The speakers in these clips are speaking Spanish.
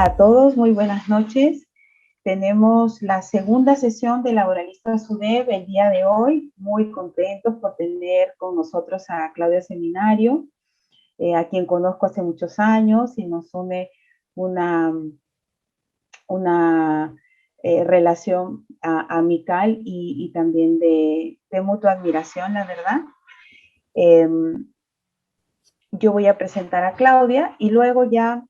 Hola a todos, muy buenas noches. Tenemos la segunda sesión de Laboralista SUDEV el día de hoy. Muy contentos por tener con nosotros a Claudia Seminario, a quien conozco hace muchos años y nos une una relación amical y también de mutua admiración, la verdad. Yo voy a presentar a Claudia y luego ya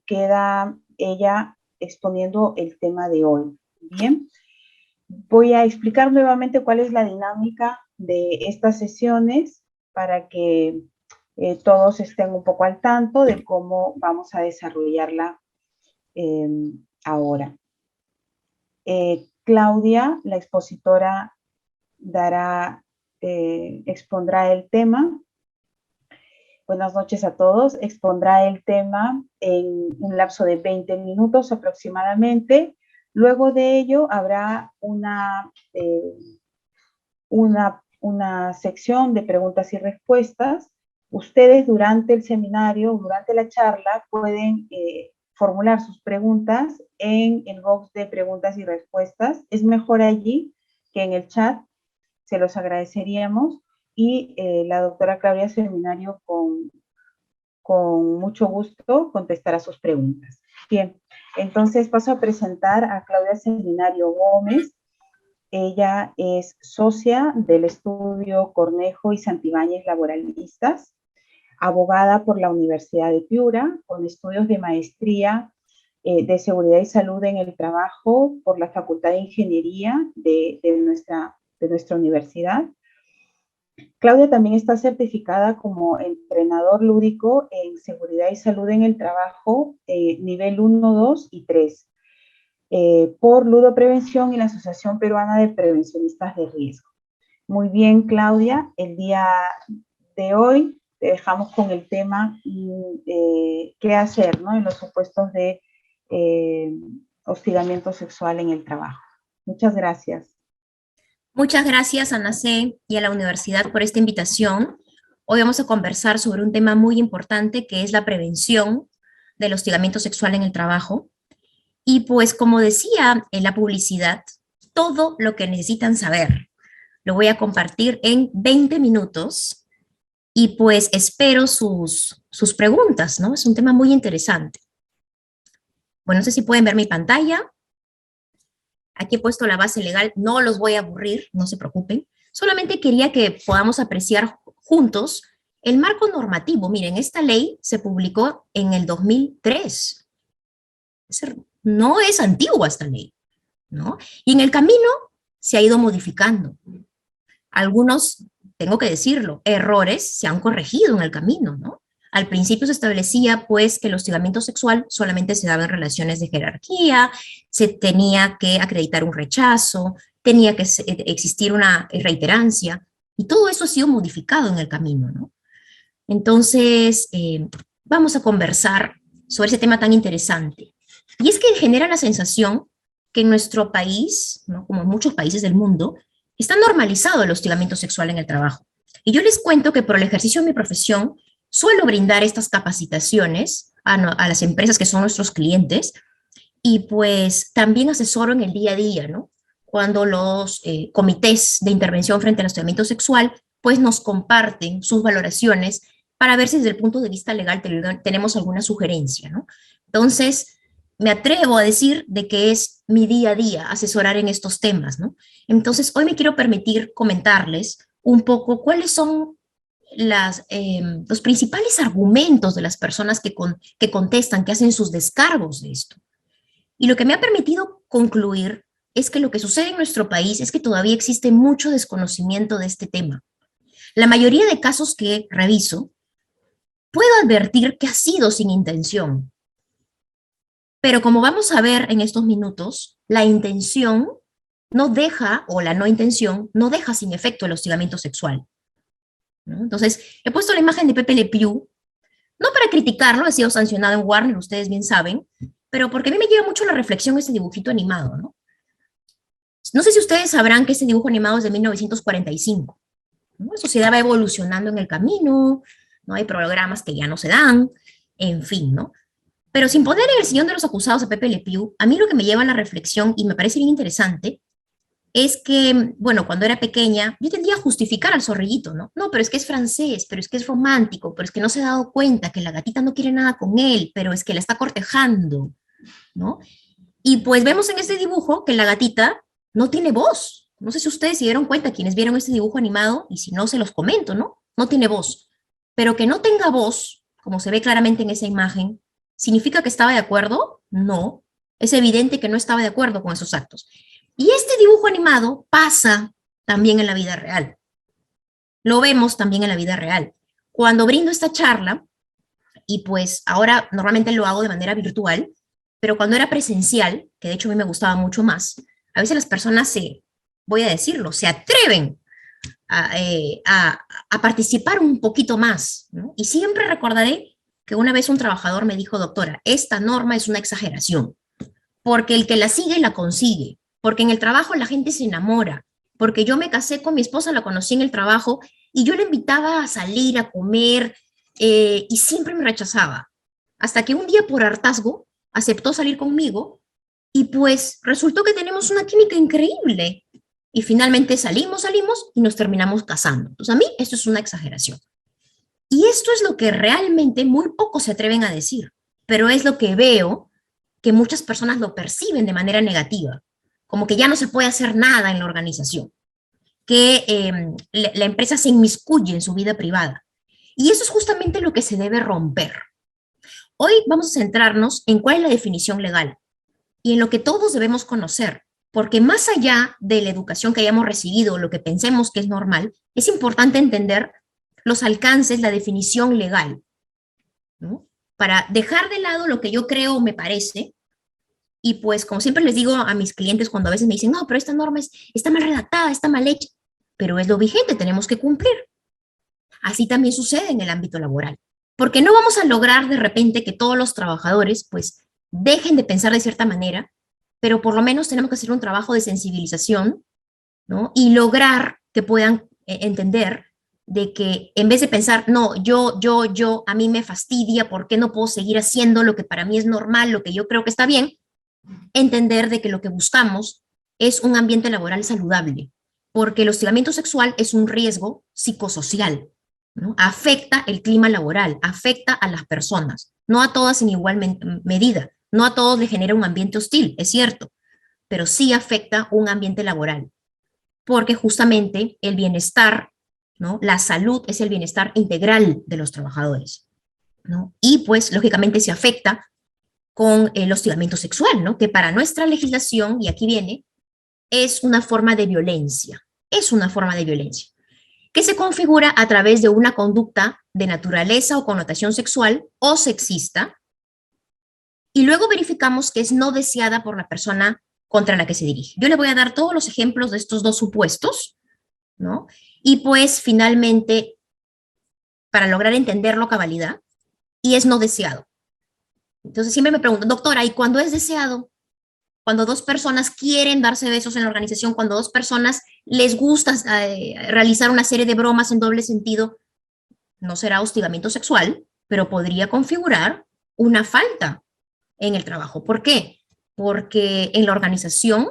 queda ella exponiendo el tema de hoy. Bien, voy a explicar nuevamente cuál es la dinámica de estas sesiones para que todos estén un poco al tanto de cómo vamos a desarrollarla ahora. Claudia, la expositora, expondrá el tema. Buenas noches a todos. Expondrá el tema en un lapso de 20 minutos aproximadamente. Luego de ello habrá una sección de preguntas y respuestas. Ustedes durante el seminario, durante la charla, pueden formular sus preguntas en el box de preguntas y respuestas. Es mejor allí que en el chat. Se los agradeceríamos. Y la doctora Claudia Seminario con mucho gusto contestará sus preguntas. Bien, entonces paso a presentar a Claudia Seminario Gómez. Ella es socia del estudio Cornejo y Santibáñez Laboralistas, abogada por la Universidad de Piura, con estudios de maestría de Seguridad y Salud en el Trabajo por la Facultad de Ingeniería de nuestra universidad. Claudia también está certificada como entrenador lúdico en seguridad y salud en el trabajo, nivel 1, 2 y 3, por Ludoprevención y la Asociación Peruana de Prevencionistas de Riesgo. Muy bien, Claudia, el día de hoy te dejamos con el tema qué hacer, ¿no?, en los supuestos de hostigamiento sexual en el trabajo. Muchas gracias. Muchas gracias a NACE y a la universidad por esta invitación. Hoy vamos a conversar sobre un tema muy importante que es la prevención del hostigamiento sexual en el trabajo. Y pues como decía en la publicidad, todo lo que necesitan saber lo voy a compartir en 20 minutos y pues espero sus preguntas, ¿no? Es un tema muy interesante. Bueno, no sé si pueden ver mi pantalla. Aquí he puesto la base legal, no los voy a aburrir, no se preocupen. Solamente quería que podamos apreciar juntos el marco normativo. Miren, esta ley se publicó en el 2003. No es antigua esta ley, ¿no? Y en el camino se ha ido modificando. Algunos, tengo que decirlo, errores se han corregido en el camino, ¿no? Al principio se establecía, pues, que el hostigamiento sexual solamente se daba en relaciones de jerarquía, se tenía que acreditar un rechazo, tenía que existir una reiterancia, y todo eso ha sido modificado en el camino, ¿no? Entonces, vamos a conversar sobre ese tema tan interesante. Y es que genera la sensación que en nuestro país, ¿no?, como en muchos países del mundo, está normalizado el hostigamiento sexual en el trabajo. Y yo les cuento que por el ejercicio de mi profesión, suelo brindar estas capacitaciones a las empresas que son nuestros clientes y pues también asesoro en el día a día, ¿no? Cuando los comités de intervención frente al hostigamiento sexual pues nos comparten sus valoraciones para ver si desde el punto de vista legal tenemos alguna sugerencia, ¿no? Entonces, me atrevo a decir de que es mi día a día asesorar en estos temas, ¿no? Entonces, hoy me quiero permitir comentarles un poco cuáles son los principales argumentos de las personas que contestan, que hacen sus descargos de esto. Y lo que me ha permitido concluir es que lo que sucede en nuestro país es que todavía existe mucho desconocimiento de este tema. La mayoría de casos que reviso, puedo advertir que ha sido sin intención. Pero como vamos a ver en estos minutos, la intención no deja, o la no intención, no deja sin efecto el hostigamiento sexual, ¿no? Entonces, he puesto la imagen de Pepe Le Pew, no para criticarlo, ha sido sancionado en Warner, ustedes bien saben, pero porque a mí me lleva mucho la reflexión ese dibujito animado, ¿no? No sé si ustedes sabrán que ese dibujo animado es de 1945, ¿no? La sociedad va evolucionando en el camino, ¿no? Hay programas que ya no se dan, en fin, ¿no? Pero sin poner en el sillón de los acusados a Pepe Le Pew, a mí lo que me lleva a la reflexión y me parece bien interesante es que, bueno, cuando era pequeña, yo tendría a justificar al zorrillito, ¿no? No, pero es que es francés, pero es que es romántico, pero es que no se ha dado cuenta que la gatita no quiere nada con él, pero es que la está cortejando, ¿no? Y pues vemos en este dibujo que la gatita no tiene voz. No sé si ustedes se dieron cuenta, quienes vieron este dibujo animado, y si no, se los comento, ¿no? No tiene voz. Pero que no tenga voz, como se ve claramente en esa imagen, ¿significa que estaba de acuerdo? No. Es evidente que no estaba de acuerdo con esos actos. Y este dibujo animado pasa también en la vida real. Lo vemos también en la vida real. Cuando brindo esta charla, y pues ahora normalmente lo hago de manera virtual, pero cuando era presencial, que de hecho a mí me gustaba mucho más, a veces las personas voy a decirlo, se atreven a participar un poquito más, ¿no? Y siempre recordaré que una vez un trabajador me dijo, doctora, esta norma es una exageración, porque el que la sigue la consigue, porque en el trabajo la gente se enamora, porque yo me casé con mi esposa, la conocí en el trabajo y yo le invitaba a salir, a comer, y siempre me rechazaba. Hasta que un día por hartazgo aceptó salir conmigo y pues resultó que tenemos una química increíble. Y finalmente salimos y nos terminamos casando. Entonces a mí esto es una exageración. Y esto es lo que realmente muy pocos se atreven a decir, pero es lo que veo que muchas personas lo perciben de manera negativa, como que ya no se puede hacer nada en la organización, que la empresa se inmiscuye en su vida privada. Y eso es justamente lo que se debe romper. Hoy vamos a centrarnos en cuál es la definición legal y en lo que todos debemos conocer, porque más allá de la educación que hayamos recibido, lo que pensemos que es normal, es importante entender los alcances, la definición legal, ¿no? Para dejar de lado lo que yo creo o me parece, y pues como siempre les digo a mis clientes cuando a veces me dicen, no, pero esta norma está mal redactada, está mal hecha, pero es lo vigente, tenemos que cumplir. Así también sucede en el ámbito laboral, porque no vamos a lograr de repente que todos los trabajadores pues dejen de pensar de cierta manera, pero por lo menos tenemos que hacer un trabajo de sensibilización, ¿no? Y lograr que puedan entender de que en vez de pensar, no, a mí me fastidia, ¿por qué no puedo seguir haciendo lo que para mí es normal, lo que yo creo que está bien? Entender de que lo que buscamos es un ambiente laboral saludable, porque el hostigamiento sexual es un riesgo psicosocial, ¿no? Afecta el clima laboral, afecta a las personas, no a todas en igual medida, no a todos le genera un ambiente hostil, es cierto, pero sí afecta un ambiente laboral, porque justamente el bienestar, ¿no? La salud es el bienestar integral de los trabajadores, ¿no? Y pues lógicamente se afecta con el hostigamiento sexual, ¿no? Que para nuestra legislación, y aquí viene, es una forma de violencia, es una forma de violencia, que se configura a través de una conducta de naturaleza o connotación sexual o sexista, y luego verificamos que es no deseada por la persona contra la que se dirige. Yo le voy a dar todos los ejemplos de estos dos supuestos, ¿no? Y pues finalmente, para lograr entenderlo a cabalidad, y es no deseado. Entonces siempre me preguntan, doctora, ¿y cuándo es deseado? Cuando dos personas quieren darse besos en la organización, cuando dos personas les gusta realizar una serie de bromas en doble sentido, no será hostigamiento sexual, pero podría configurar una falta en el trabajo. ¿Por qué? Porque en la organización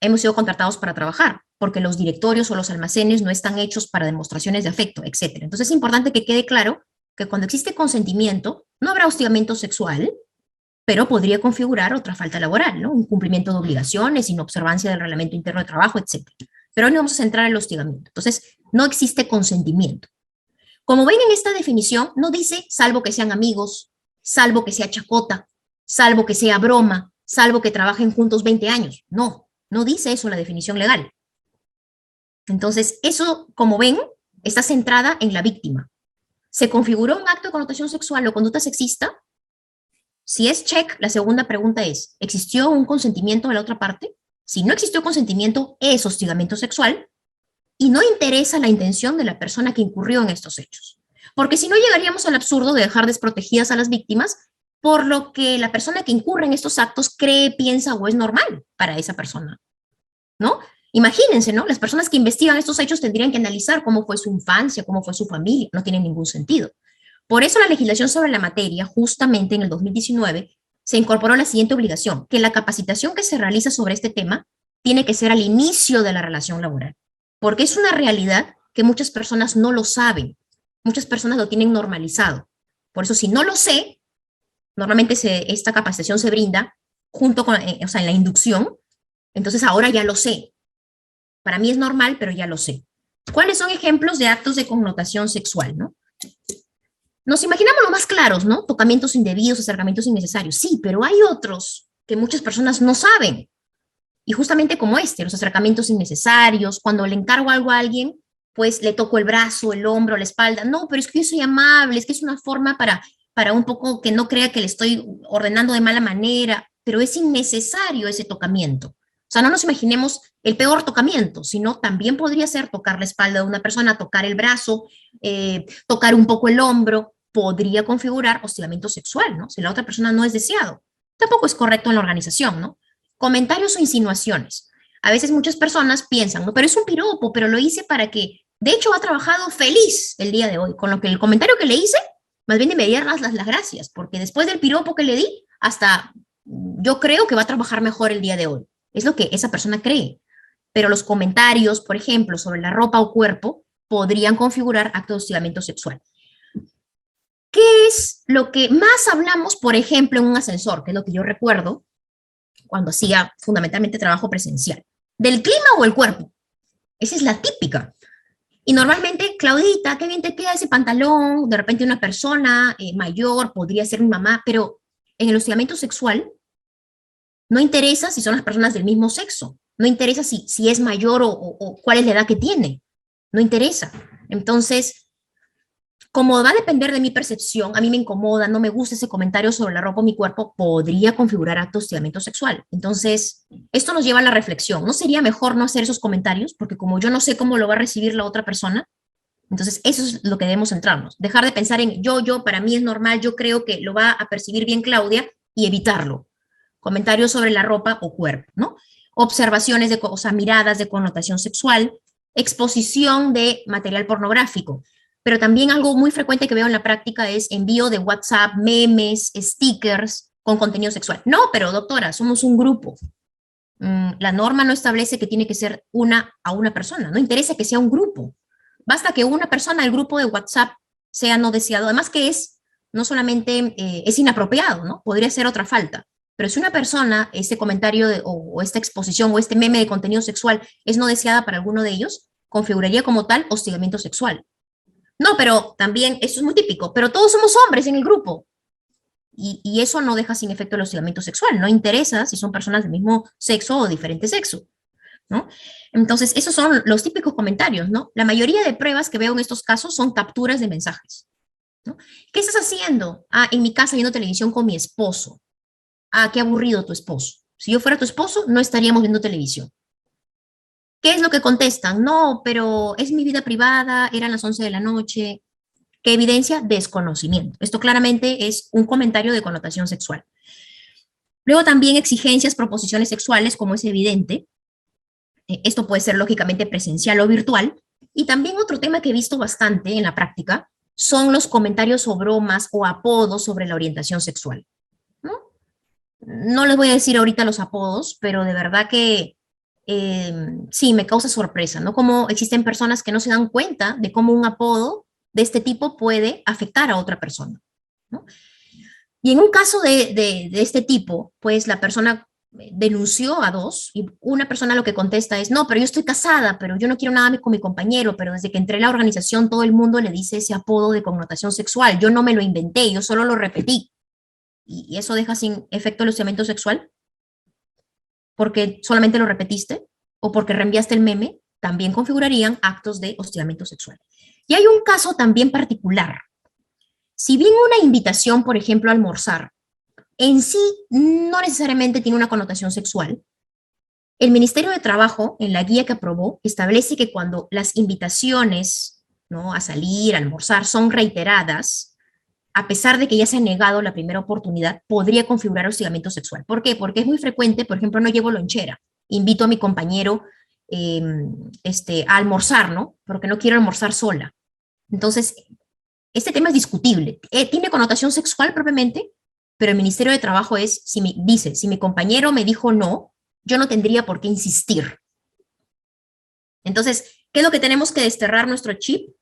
hemos sido contratados para trabajar, porque los directorios o los almacenes no están hechos para demostraciones de afecto, etc. Entonces es importante que quede claro que cuando existe consentimiento, no habrá hostigamiento sexual, pero podría configurar otra falta laboral, ¿no? Un cumplimiento de obligaciones, inobservancia del reglamento interno de trabajo, etc. Pero hoy nos vamos a centrar en el hostigamiento. Entonces, no existe consentimiento. Como ven en esta definición, no dice salvo que sean amigos, salvo que sea chacota, salvo que sea broma, salvo que trabajen juntos 20 años. No, no dice eso la definición legal. Entonces, eso, como ven, está centrada en la víctima. ¿Se configuró un acto de connotación sexual o conducta sexista? Si es check, la segunda pregunta es, ¿existió un consentimiento de la otra parte? Si no existió consentimiento, es hostigamiento sexual y no interesa la intención de la persona que incurrió en estos hechos. Porque si no, llegaríamos al absurdo de dejar desprotegidas a las víctimas por lo que la persona que incurre en estos actos cree, piensa o es normal para esa persona, ¿no? Imagínense, ¿no? Las personas que investigan estos hechos tendrían que analizar cómo fue su infancia, cómo fue su familia, no tiene ningún sentido. Por eso la legislación sobre la materia, justamente en el 2019, se incorporó la siguiente obligación, que la capacitación que se realiza sobre este tema tiene que ser al inicio de la relación laboral, porque es una realidad que muchas personas no lo saben, muchas personas lo tienen normalizado. Por eso, si no lo sé, normalmente esta capacitación se brinda junto con, o sea, en la inducción, entonces ahora ya lo sé. Para mí es normal, pero ya lo sé. ¿Cuáles son ejemplos de actos de connotación sexual, no? Nos imaginamos los más claros, ¿no? Tocamientos indebidos, acercamientos innecesarios. Sí, pero hay otros que muchas personas no saben. Y justamente como los acercamientos innecesarios, cuando le encargo algo a alguien, pues le toco el brazo, el hombro, la espalda. No, pero es que yo soy amable, es que es una forma para un poco que no crea que le estoy ordenando de mala manera, pero es innecesario ese tocamiento. O sea, no nos imaginemos el peor tocamiento, sino también podría ser tocar la espalda de una persona, tocar el brazo, tocar un poco el hombro, podría configurar hostigamiento sexual, ¿no? Si la otra persona no es deseado. Tampoco es correcto en la organización, ¿no? Comentarios o insinuaciones. A veces muchas personas piensan, ¿no? Pero es un piropo, pero lo hice para que, de hecho, ha trabajado feliz el día de hoy, con lo que el comentario que le hice, más bien debería dar las gracias, porque después del piropo que le di, hasta yo creo que va a trabajar mejor el día de hoy. Es lo que esa persona cree. Pero los comentarios, por ejemplo, sobre la ropa o cuerpo, podrían configurar acto de hostigamiento sexual. ¿Qué es lo que más hablamos, por ejemplo, en un ascensor? Que es lo que yo recuerdo cuando hacía fundamentalmente trabajo presencial. ¿Del clima o el cuerpo? Esa es la típica. Y normalmente, Claudita, qué bien te queda ese pantalón. De repente una persona mayor, podría ser mi mamá, pero en el hostigamiento sexual no interesa si son las personas del mismo sexo. No interesa si es mayor o cuál es la edad que tiene. No interesa. Entonces, como va a depender de mi percepción, a mí me incomoda, no me gusta ese comentario sobre la ropa o mi cuerpo, podría configurar acto de hostigamiento sexual. Entonces, esto nos lleva a la reflexión. ¿No sería mejor no hacer esos comentarios? Porque como yo no sé cómo lo va a recibir la otra persona, entonces eso es lo que debemos centrarnos. Dejar de pensar en para mí es normal, yo creo que lo va a percibir bien Claudia y evitarlo. Comentarios sobre la ropa o cuerpo, ¿no? Observaciones, o sea, miradas de connotación sexual, exposición de material pornográfico. Pero también algo muy frecuente que veo en la práctica es envío de WhatsApp, memes, stickers con contenido sexual. No, pero doctora, somos un grupo. La norma no establece que tiene que ser una a una persona. No interesa que sea un grupo. Basta que una persona del grupo de WhatsApp sea no deseado. Además que no solamente es inapropiado, ¿no? Podría ser otra falta. Pero si una persona, este comentario o esta exposición o este meme de contenido sexual es no deseada para alguno de ellos, configuraría como tal hostigamiento sexual. No, pero también, esto es muy típico, pero todos somos hombres en el grupo. Y eso no deja sin efecto el hostigamiento sexual. No interesa si son personas del mismo sexo o diferente sexo, ¿no? Entonces, esos son los típicos comentarios, ¿no? La mayoría de pruebas que veo en estos casos son capturas de mensajes, ¿no? ¿Qué estás haciendo? Ah, en mi casa viendo televisión con mi esposo. Ah, qué aburrido tu esposo. Si yo fuera tu esposo, no estaríamos viendo televisión. ¿Qué es lo que contestan? No, pero es mi vida privada, eran las 11 de la noche. ¿Qué evidencia? Desconocimiento. Esto claramente es un comentario de connotación sexual. Luego también exigencias, proposiciones sexuales, como es evidente. Esto puede ser lógicamente presencial o virtual. Y también otro tema que he visto bastante en la práctica son los comentarios o bromas o apodos sobre la orientación sexual, ¿no? No les voy a decir ahorita los apodos, pero de verdad que sí, me causa sorpresa, ¿no? Como existen personas que no se dan cuenta de cómo un apodo de este tipo puede afectar a otra persona, ¿no? Y en un caso de este tipo, pues la persona denunció a dos y una persona lo que contesta es, no, pero yo estoy casada, pero yo no quiero nada con mi compañero, pero desde que entré en la organización todo el mundo le dice ese apodo de connotación sexual, yo no me lo inventé, yo solo lo repetí. Y eso deja sin efecto el hostigamiento sexual porque solamente lo repetiste o porque reenviaste el meme, también configurarían actos de hostigamiento sexual. Y hay un caso también particular. Si bien una invitación, por ejemplo, a almorzar, en sí no necesariamente tiene una connotación sexual, el Ministerio de Trabajo, en la guía que aprobó, establece que cuando las invitaciones, ¿no?, a salir, a almorzar, son reiteradas, a pesar de que ya se ha negado la primera oportunidad, podría configurar hostigamiento sexual. ¿Por qué? Porque es muy frecuente, por ejemplo, no llevo lonchera, invito a mi compañero a almorzar, ¿no? Porque no quiero almorzar sola. Entonces, Este tema es discutible. Tiene connotación sexual propiamente, pero el Ministerio de Trabajo dice, si mi compañero me dijo no, yo no tendría por qué insistir. Entonces, ¿qué es lo que tenemos que desterrar nuestro chip?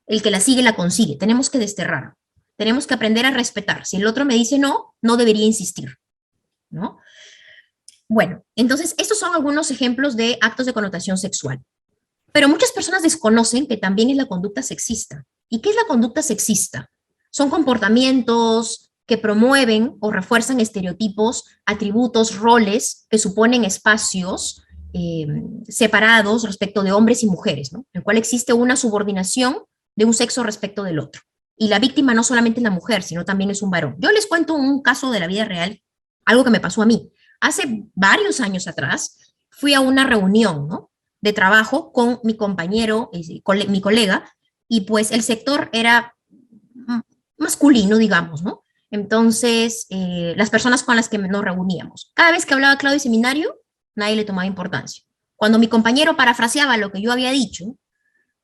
El que la sigue, la consigue. Tenemos que desterrarlo. Tenemos que aprender a respetar. Si el otro me dice no, no debería insistir, ¿no? Bueno, entonces, estos son algunos ejemplos de actos de connotación sexual. Pero muchas personas desconocen que también es la conducta sexista. ¿Y qué es la conducta sexista? Son comportamientos que promueven o refuerzan estereotipos, atributos, roles que suponen espacios separados respecto de hombres y mujeres, ¿no? En el cual existe una subordinación de un sexo respecto del otro. Y la víctima no solamente es la mujer, sino también es un varón. Yo les cuento un caso de la vida real, algo que me pasó a mí. Hace varios años atrás fui a una reunión, ¿no?, de trabajo con mi compañero, mi colega, y pues el sector era masculino, digamos, ¿no? Entonces, las personas con las que nos reuníamos, cada vez que hablaba Claudio Seminario, nadie le tomaba importancia. Cuando mi compañero parafraseaba lo que yo había dicho,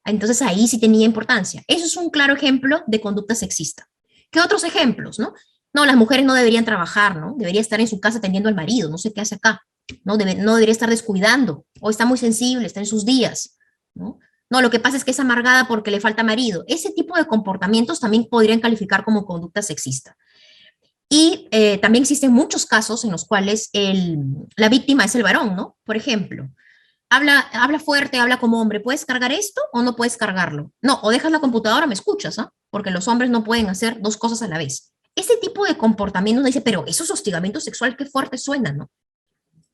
entonces ahí sí tenía importancia. Eso es un claro ejemplo de conducta sexista. ¿Qué otros ejemplos, no? No, las mujeres no deberían trabajar, ¿no? Debería estar en su casa atendiendo al marido, no sé qué hace acá. No debería estar descuidando, o está muy sensible, está en sus días, ¿no? No, lo que pasa es que es amargada porque le falta marido. Ese tipo de comportamientos también podrían calificar como conducta sexista. Y también existen muchos casos en los cuales la víctima es el varón, ¿no? Por ejemplo, habla fuerte, habla como hombre, ¿puedes cargar esto o no puedes cargarlo? No, o dejas la computadora, me escuchas, ¿ah? Porque los hombres no pueden hacer dos cosas a la vez. Ese tipo de comportamiento uno dice, pero eso es hostigamiento sexual, qué fuerte suena, ¿no?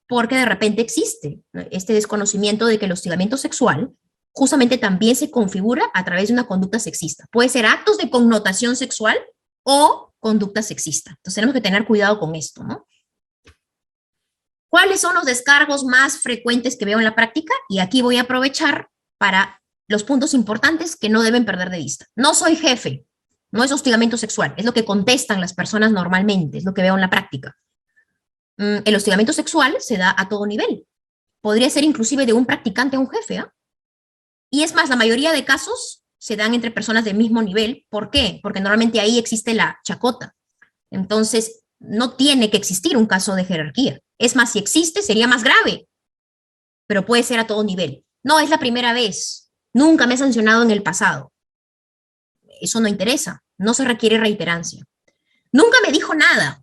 Porque de repente existe este desconocimiento de que el hostigamiento sexual justamente también se configura a través de una conducta sexista. Puede ser actos de connotación sexual o conducta sexista. Entonces tenemos que tener cuidado con esto, ¿no? ¿Cuáles son los descargos más frecuentes que veo en la práctica? Y aquí voy a aprovechar para los puntos importantes que no deben perder de vista. No soy jefe, no es hostigamiento sexual, es lo que contestan las personas normalmente, es lo que veo en la práctica. El hostigamiento sexual se da a todo nivel. Podría ser inclusive de un practicante a un jefe, ¿eh? Y es más, la mayoría de casos se dan entre personas del mismo nivel. ¿Por qué? Porque normalmente ahí existe la chacota. Entonces, no tiene que existir un caso de jerarquía. Es más, si existe, sería más grave, pero puede ser a todo nivel. No, es la primera vez. Nunca me he sancionado en el pasado. Eso no interesa. No se requiere reiterancia. Nunca me dijo nada.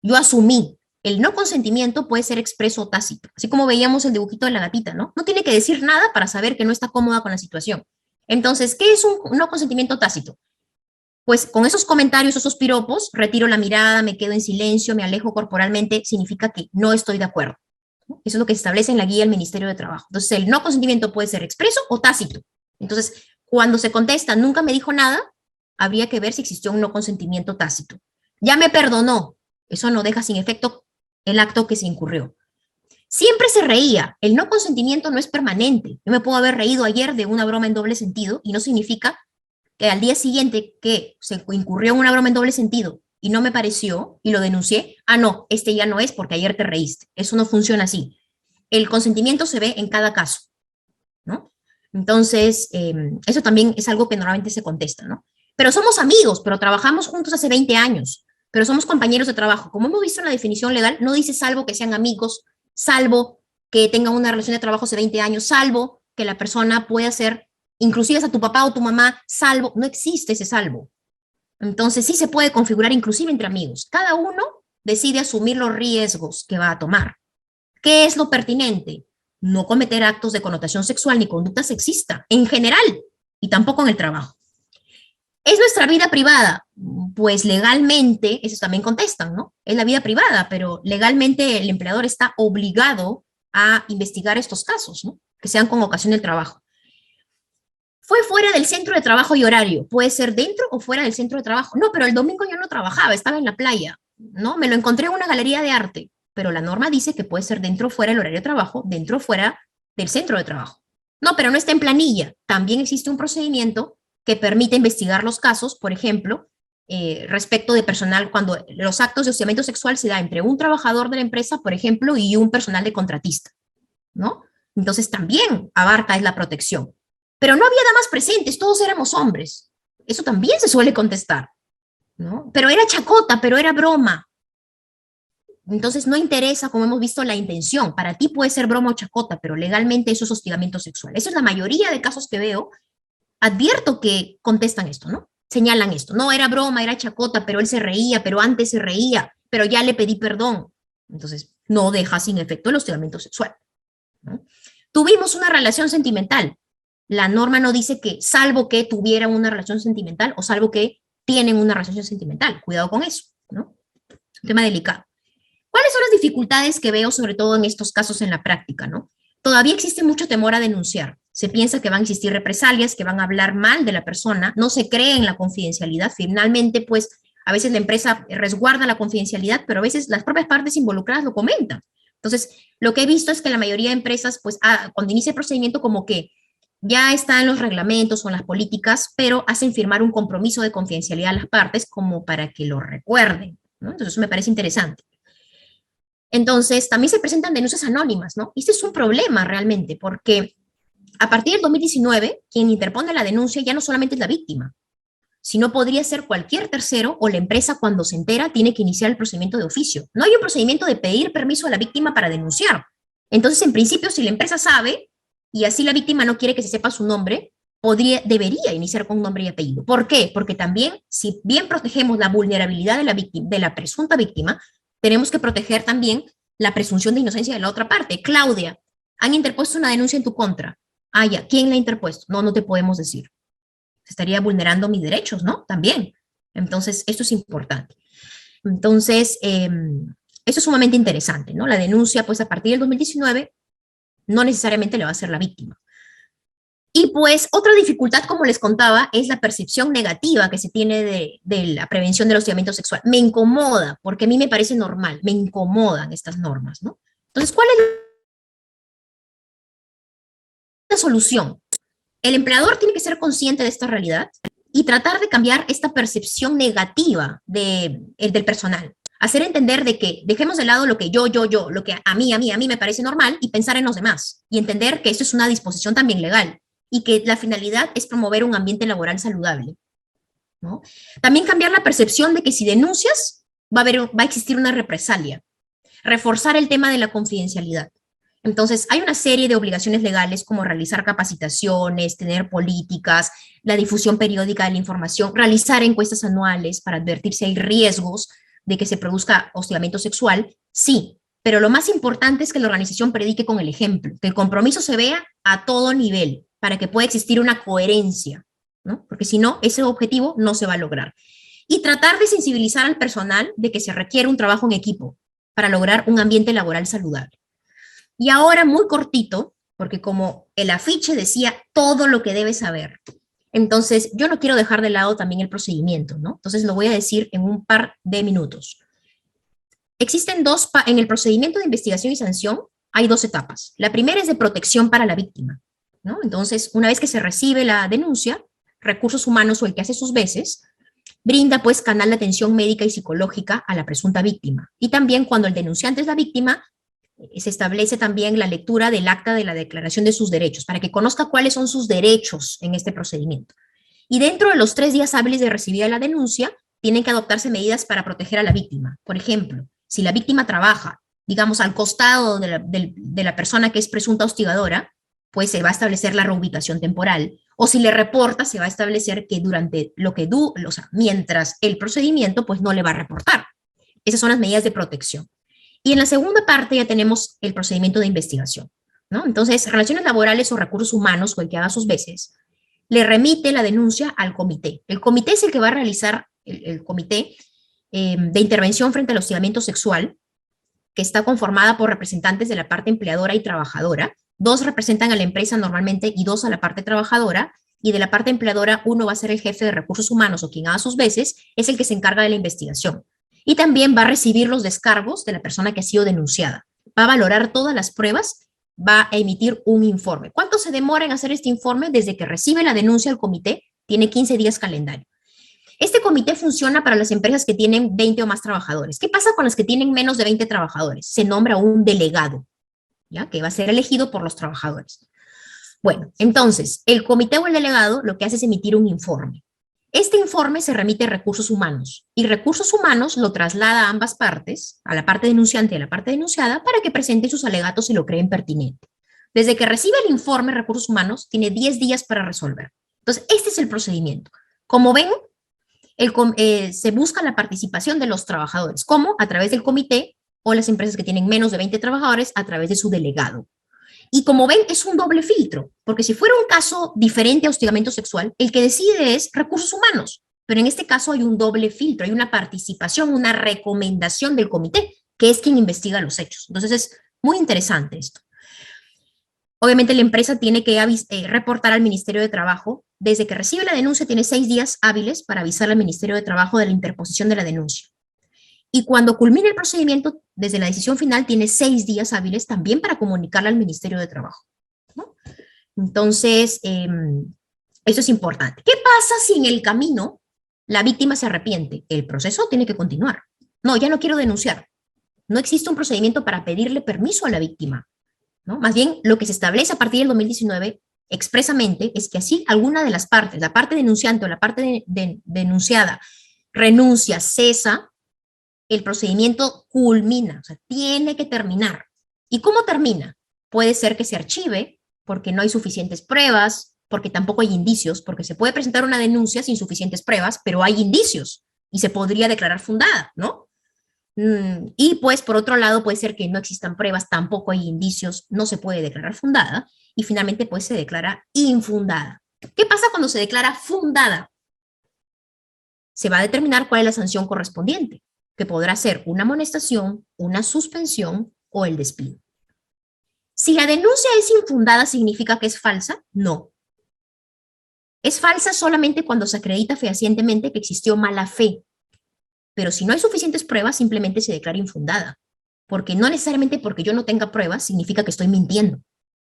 Yo asumí. El no consentimiento puede ser expreso o tácito, así como veíamos el dibujito de la gatita, ¿no? No tiene que decir nada para saber que no está cómoda con la situación. Entonces, ¿qué es un no consentimiento tácito? Pues con esos comentarios, esos piropos, retiro la mirada, me quedo en silencio, me alejo corporalmente, significa que no estoy de acuerdo. Eso es lo que se establece en la guía del Ministerio de Trabajo. Entonces, el no consentimiento puede ser expreso o tácito. Entonces, cuando se contesta, nunca me dijo nada, habría que ver si existió un no consentimiento tácito. Ya me perdonó. Eso no deja sin efecto el acto que se incurrió. Siempre se reía. El no consentimiento no es permanente. Yo me puedo haber reído ayer de una broma en doble sentido y no significa que al día siguiente que se incurrió en una broma en doble sentido y no me pareció y lo denuncié, no, este ya no es porque ayer te reíste. Eso no funciona así. El consentimiento se ve en cada caso, ¿no? Entonces, eso también es algo que normalmente se contesta, ¿no? Pero somos amigos, pero trabajamos juntos hace 20 años. Pero somos compañeros de trabajo. Como hemos visto en la definición legal, no dice salvo que sean amigos, salvo que tengan una relación de trabajo hace 20 años, salvo que la persona pueda ser, inclusive a tu papá o tu mamá, salvo, no existe ese salvo. Entonces sí se puede configurar inclusive entre amigos. Cada uno decide asumir los riesgos que va a tomar. ¿Qué es lo pertinente? No cometer actos de connotación sexual ni conducta sexista, en general, y tampoco en el trabajo. ¿Es nuestra vida privada? Pues legalmente, esos también contestan, ¿no? Es la vida privada, pero legalmente el empleador está obligado a investigar estos casos, ¿no? Que sean con ocasión del trabajo. Fue fuera del centro de trabajo y horario. Puede ser dentro o fuera del centro de trabajo. No, pero el domingo yo no trabajaba, estaba en la playa, ¿no? Me lo encontré en una galería de arte, pero la norma dice que puede ser dentro o fuera del horario de trabajo, dentro o fuera del centro de trabajo. No, pero no está en planilla. También existe un procedimiento que permite investigar los casos, por ejemplo, respecto de personal, cuando los actos de hostigamiento sexual se da entre un trabajador de la empresa, por ejemplo, y un personal de contratista, ¿no? Entonces también abarca la protección. Pero no había damas presentes, todos éramos hombres. Eso también se suele contestar, ¿no? Pero era chacota, pero era broma. Entonces no interesa, como hemos visto, la intención. Para ti puede ser broma o chacota, pero legalmente eso es hostigamiento sexual. Esa es la mayoría de casos que veo. Advierto que contestan esto, ¿no? Señalan esto. No, era broma, era chacota, pero él se reía, pero antes se reía, pero ya le pedí perdón. Entonces no deja sin efecto el hostigamiento sexual, ¿no? Tuvimos una relación sentimental. La norma no dice que salvo que tuvieran una relación sentimental o salvo que tienen una relación sentimental. Cuidado con eso, ¿no? Un tema delicado. ¿Cuáles son las dificultades que veo, sobre todo en estos casos en la práctica, no? Todavía existe mucho temor a denunciar. Se piensa que van a existir represalias, que van a hablar mal de la persona, no se cree en la confidencialidad. Finalmente, pues, a veces la empresa resguarda la confidencialidad, pero a veces las propias partes involucradas lo comentan. Entonces, lo que he visto es que la mayoría de empresas, pues, cuando inicia el procedimiento, como que ya está en los reglamentos o en las políticas, pero hacen firmar un compromiso de confidencialidad a las partes como para que lo recuerden, ¿no? Entonces, eso me parece interesante. Entonces, también se presentan denuncias anónimas, ¿no? Y este es un problema realmente, porque a partir del 2019, quien interpone la denuncia ya no solamente es la víctima, sino podría ser cualquier tercero o la empresa cuando se entera tiene que iniciar el procedimiento de oficio. No hay un procedimiento de pedir permiso a la víctima para denunciar. Entonces, en principio, si la empresa sabe y así la víctima no quiere que se sepa su nombre, debería iniciar con nombre y apellido. ¿Por qué? Porque también, si bien protegemos la vulnerabilidad de la víctima, de la presunta víctima, tenemos que proteger también la presunción de inocencia de la otra parte. Claudia, han interpuesto una denuncia en tu contra. Ah, ya, ¿quién la ha interpuesto? No, no te podemos decir. Estaría vulnerando mis derechos, ¿no? También. Entonces, esto es importante. Entonces, eso es sumamente interesante, ¿no? La denuncia, pues a partir del 2019, no necesariamente le va a ser la víctima. Y pues otra dificultad, como les contaba, es la percepción negativa que se tiene de la prevención del hostigamiento sexual. Me incomoda, porque a mí me parece normal, me incomodan estas normas, ¿no? Entonces, ¿cuál es la solución? El empleador tiene que ser consciente de esta realidad y tratar de cambiar esta percepción negativa del personal. Hacer entender de que dejemos de lado lo que yo, lo que a mí me parece normal y pensar en los demás. Y entender que esto es una disposición también legal y que la finalidad es promover un ambiente laboral saludable, ¿no? También cambiar la percepción de que si denuncias va a existir una represalia. Reforzar el tema de la confidencialidad. Entonces, hay una serie de obligaciones legales como realizar capacitaciones, tener políticas, la difusión periódica de la información, realizar encuestas anuales para advertir si hay riesgos de que se produzca hostigamiento sexual, sí, pero lo más importante es que la organización predique con el ejemplo, que el compromiso se vea a todo nivel para que pueda existir una coherencia, ¿no? Porque si no, ese objetivo no se va a lograr. Y tratar de sensibilizar al personal de que se requiere un trabajo en equipo para lograr un ambiente laboral saludable. Y ahora muy cortito, porque como el afiche decía todo lo que debes saber, entonces yo no quiero dejar de lado también el procedimiento, ¿no? Entonces lo voy a decir en un par de minutos. Existen en el procedimiento de investigación y sanción hay dos etapas. La primera es de protección para la víctima, ¿no? Entonces, una vez que se recibe la denuncia, Recursos Humanos o el que hace sus veces, brinda pues canal de atención médica y psicológica a la presunta víctima. Y también cuando el denunciante es la víctima, se establece también la lectura del acta de la declaración de sus derechos, para que conozca cuáles son sus derechos en este procedimiento. Y dentro de los 3 días hábiles de recibida la denuncia, tienen que adoptarse medidas para proteger a la víctima. Por ejemplo, si la víctima trabaja, digamos, al costado de la persona que es presunta hostigadora, pues se va a establecer la reubicación temporal. O si le reporta, se va a establecer que durante mientras el procedimiento, pues no le va a reportar. Esas son las medidas de protección. Y en la segunda parte ya tenemos el procedimiento de investigación, ¿no? Entonces, Relaciones Laborales o Recursos Humanos, o el que haga sus veces, le remite la denuncia al comité. El comité es el que va a realizar, el comité de intervención frente al hostigamiento sexual, que está conformada por representantes de la parte empleadora y trabajadora. 2 representan a la empresa normalmente y 2 a la parte trabajadora, y de la parte empleadora 1 va a ser el jefe de Recursos Humanos o quien haga sus veces, es el que se encarga de la investigación. Y también va a recibir los descargos de la persona que ha sido denunciada. Va a valorar todas las pruebas, va a emitir un informe. ¿Cuánto se demora en hacer este informe? Desde que recibe la denuncia al comité, tiene 15 días calendario. Este comité funciona para las empresas que tienen 20 o más trabajadores. ¿Qué pasa con las que tienen menos de 20 trabajadores? Se nombra un delegado, ¿ya? Que va a ser elegido por los trabajadores. Bueno, entonces, el comité o el delegado lo que hace es emitir un informe. Este informe se remite a recursos humanos y recursos humanos lo traslada a ambas partes, a la parte denunciante y a la parte denunciada, para que presenten sus alegatos y lo creen pertinente. Desde que recibe el informe recursos humanos, tiene 10 días para resolver. Entonces, este es el procedimiento. Como ven, se busca la participación de los trabajadores, como a través del comité o las empresas que tienen menos de 20 trabajadores a través de su delegado. Y como ven, es un doble filtro, porque si fuera un caso diferente a hostigamiento sexual, el que decide es recursos humanos, pero en este caso hay un doble filtro, hay una participación, una recomendación del comité, que es quien investiga los hechos. Entonces es muy interesante esto. Obviamente la empresa tiene que reportar al Ministerio de Trabajo. Desde que recibe la denuncia tiene 6 días hábiles para avisar al Ministerio de Trabajo de la interposición de la denuncia. Y cuando culmine el procedimiento, desde la decisión final, tiene 6 días hábiles también para comunicarle al Ministerio de Trabajo, ¿no? Entonces, eso es importante. ¿Qué pasa si en el camino la víctima se arrepiente? El proceso tiene que continuar. No, ya no quiero denunciar. No existe un procedimiento para pedirle permiso a la víctima, ¿no? Más bien, lo que se establece a partir del 2019 expresamente es que así alguna de las partes, la parte denunciante o la parte denunciada, renuncia, cesa, el procedimiento culmina, o sea, tiene que terminar. ¿Y cómo termina? Puede ser que se archive porque no hay suficientes pruebas, porque tampoco hay indicios, porque se puede presentar una denuncia sin suficientes pruebas, pero hay indicios y se podría declarar fundada, ¿no? Y pues, por otro lado, puede ser que no existan pruebas, tampoco hay indicios, no se puede declarar fundada y finalmente pues se declara infundada. ¿Qué pasa cuando se declara fundada? Se va a determinar cuál es la sanción correspondiente, que podrá ser una amonestación, una suspensión o el despido. Si la denuncia es infundada, ¿significa que es falsa? No. Es falsa solamente cuando se acredita fehacientemente que existió mala fe. Pero si no hay suficientes pruebas, simplemente se declara infundada. Porque no necesariamente porque yo no tenga pruebas significa que estoy mintiendo.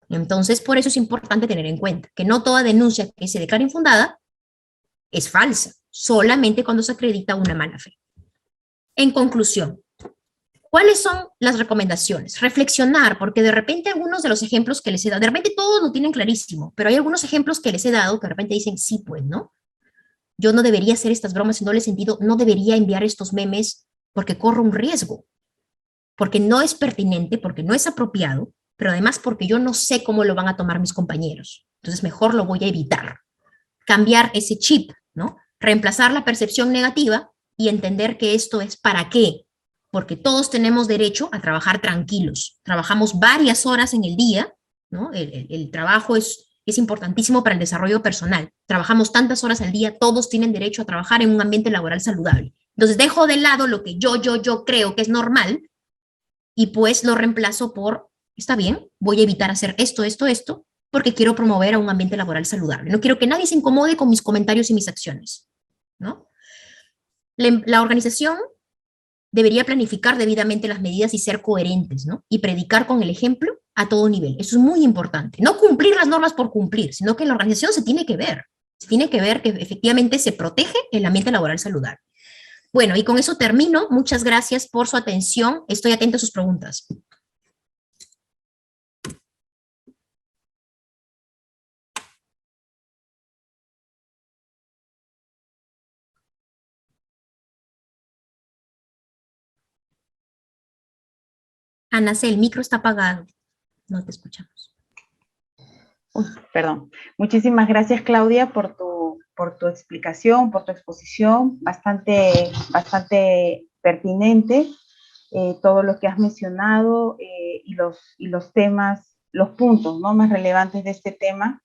Entonces, por eso es importante tener en cuenta que no toda denuncia que se declara infundada es falsa, solamente cuando se acredita una mala fe. En conclusión, ¿cuáles son las recomendaciones? Reflexionar, porque de repente algunos de los ejemplos que les he dado, de repente todos lo tienen clarísimo, pero hay algunos ejemplos que les he dado que de repente dicen, sí, pues, ¿no? Yo no debería hacer estas bromas en doble sentido, no debería enviar estos memes porque corro un riesgo, porque no es pertinente, porque no es apropiado, pero además porque yo no sé cómo lo van a tomar mis compañeros. Entonces mejor lo voy a evitar. Cambiar ese chip, ¿no? Reemplazar la percepción negativa y entender que esto es para qué, porque todos tenemos derecho a trabajar tranquilos. Trabajamos varias horas en el día, ¿no? El trabajo es importantísimo para el desarrollo personal. Trabajamos tantas horas al día, todos tienen derecho a trabajar en un ambiente laboral saludable. Entonces dejo de lado lo que yo creo que es normal y pues lo reemplazo por, está bien, voy a evitar hacer esto, porque quiero promover a un ambiente laboral saludable. No quiero que nadie se incomode con mis comentarios y mis acciones, ¿no? La organización debería planificar debidamente las medidas y ser coherentes, ¿no? Y predicar con el ejemplo a todo nivel. Eso es muy importante. No cumplir las normas por cumplir, sino que en la organización se tiene que ver que efectivamente se protege el ambiente laboral saludable. Bueno, y con eso termino. Muchas gracias por su atención. Estoy atenta a sus preguntas. Ana C., el micro está apagado. No te escuchamos. Perdón. Muchísimas gracias, Claudia, por tu explicación, por tu exposición, bastante pertinente, todo lo que has mencionado y los temas, los puntos, ¿no?, más relevantes de este tema.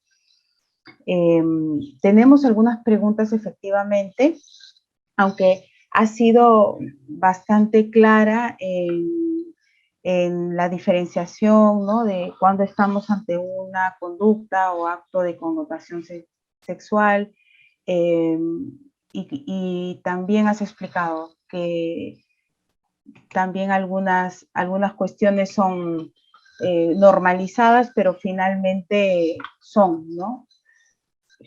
Tenemos algunas preguntas, efectivamente, aunque ha sido bastante clara en la diferenciación, ¿no?, de cuando estamos ante una conducta o acto de connotación sexual, y también has explicado que también algunas cuestiones son normalizadas, pero finalmente ¿no?,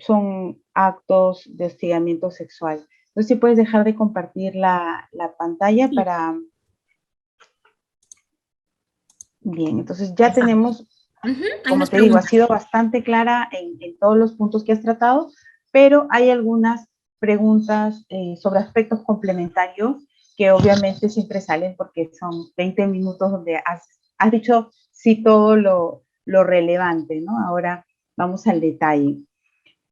son actos de hostigamiento sexual. Entonces, si puedes dejar de compartir la pantalla para... Bien, entonces ya tenemos, como te digo, ha sido bastante clara en todos los puntos que has tratado, pero hay algunas preguntas sobre aspectos complementarios que obviamente siempre salen porque son 20 minutos donde has dicho sí todo lo relevante, ¿no? Ahora vamos al detalle.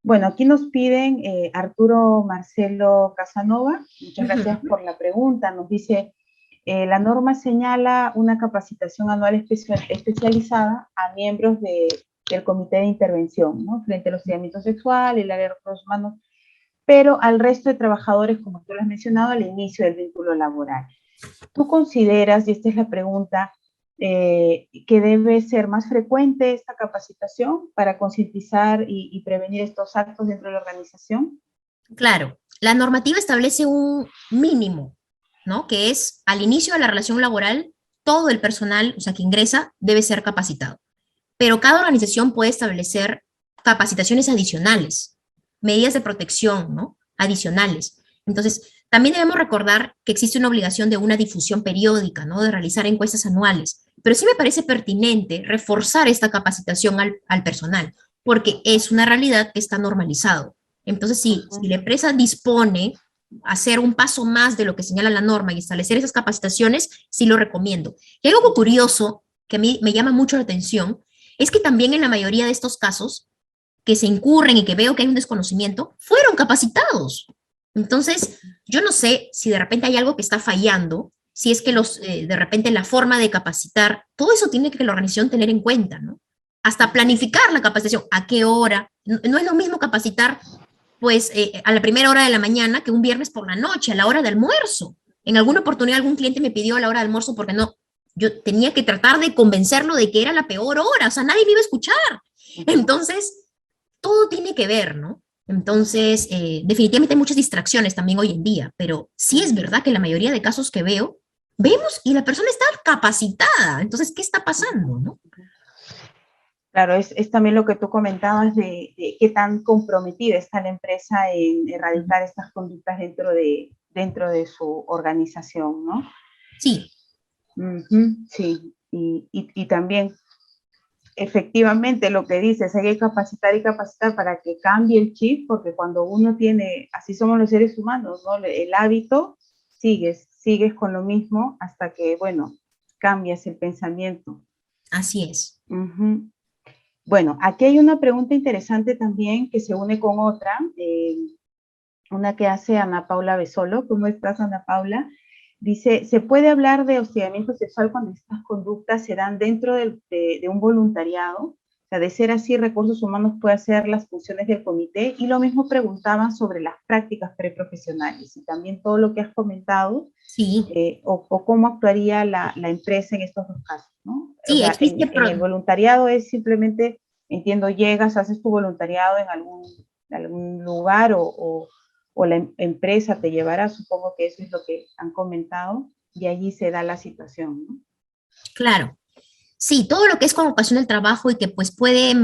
Bueno, aquí nos piden Arturo Marcelo Casanova, muchas gracias por la pregunta, nos dice, la norma señala una capacitación anual especializada a miembros del comité de intervención, ¿no? Frente al hostigamiento sexual, el área de recursos humanos, pero al resto de trabajadores, como tú lo has mencionado, al inicio del vínculo laboral. ¿Tú consideras, y esta es la pregunta, que debe ser más frecuente esta capacitación para concientizar y prevenir estos actos dentro de la organización? Claro, la normativa establece un mínimo, ¿no? Que es al inicio de la relación laboral, todo el personal, o sea, que ingresa, debe ser capacitado. Pero cada organización puede establecer capacitaciones adicionales, medidas de protección, ¿no? Adicionales. Entonces, también debemos recordar que existe una obligación de una difusión periódica, ¿no? De realizar encuestas anuales. Pero sí me parece pertinente reforzar esta capacitación al personal, porque es una realidad que está normalizado. Entonces, si la empresa dispone hacer un paso más de lo que señala la norma y establecer esas capacitaciones, sí lo recomiendo. Y algo curioso que a mí me llama mucho la atención es que también en la mayoría de estos casos que se incurren y que veo que hay un desconocimiento, fueron capacitados. Entonces, yo no sé si de repente hay algo que está fallando, si es que de repente la forma de capacitar, todo eso tiene que la organización tener en cuenta, ¿no? Hasta planificar la capacitación, a qué hora. No es lo mismo capacitar, pues, a la primera hora de la mañana que un viernes por la noche, a la hora de almuerzo. En alguna oportunidad algún cliente me pidió a la hora de almuerzo porque no, yo tenía que tratar de convencerlo de que era la peor hora, o sea, nadie me iba a escuchar. Entonces, todo tiene que ver, ¿no? Entonces, definitivamente hay muchas distracciones también hoy en día, pero sí es verdad que la mayoría de casos que vemos y la persona está capacitada. Entonces, ¿qué está pasando, no? Claro, es también lo que tú comentabas de qué tan comprometida está la empresa en erradicar estas conductas dentro de su organización, ¿no? Sí. Sí, y también efectivamente lo que dices, hay que capacitar y capacitar para que cambie el chip, porque cuando uno tiene, así somos los seres humanos, ¿no? El hábito, sigues con lo mismo hasta que, bueno, cambias el pensamiento. Así es. Bueno, aquí hay una pregunta interesante también que se une con otra, una que hace Ana Paula Besolo. ¿Cómo estás, Ana Paula? Dice, ¿se puede hablar de hostigamiento sexual cuando estas conductas se dan dentro de un voluntariado? O sea, de ser así, Recursos Humanos puede hacer las funciones del comité. Y lo mismo preguntaban sobre las prácticas preprofesionales y también todo lo que has comentado, Sí. o cómo actuaría la empresa en estos dos casos, ¿no? O Sí, sea, existe. en el voluntariado es simplemente, entiendo, llegas, haces tu voluntariado en algún lugar o la empresa te llevará, supongo que eso es lo que han comentado, y allí se da la situación, ¿no? Claro. Sí, todo lo que es convocación del trabajo y que pues puede,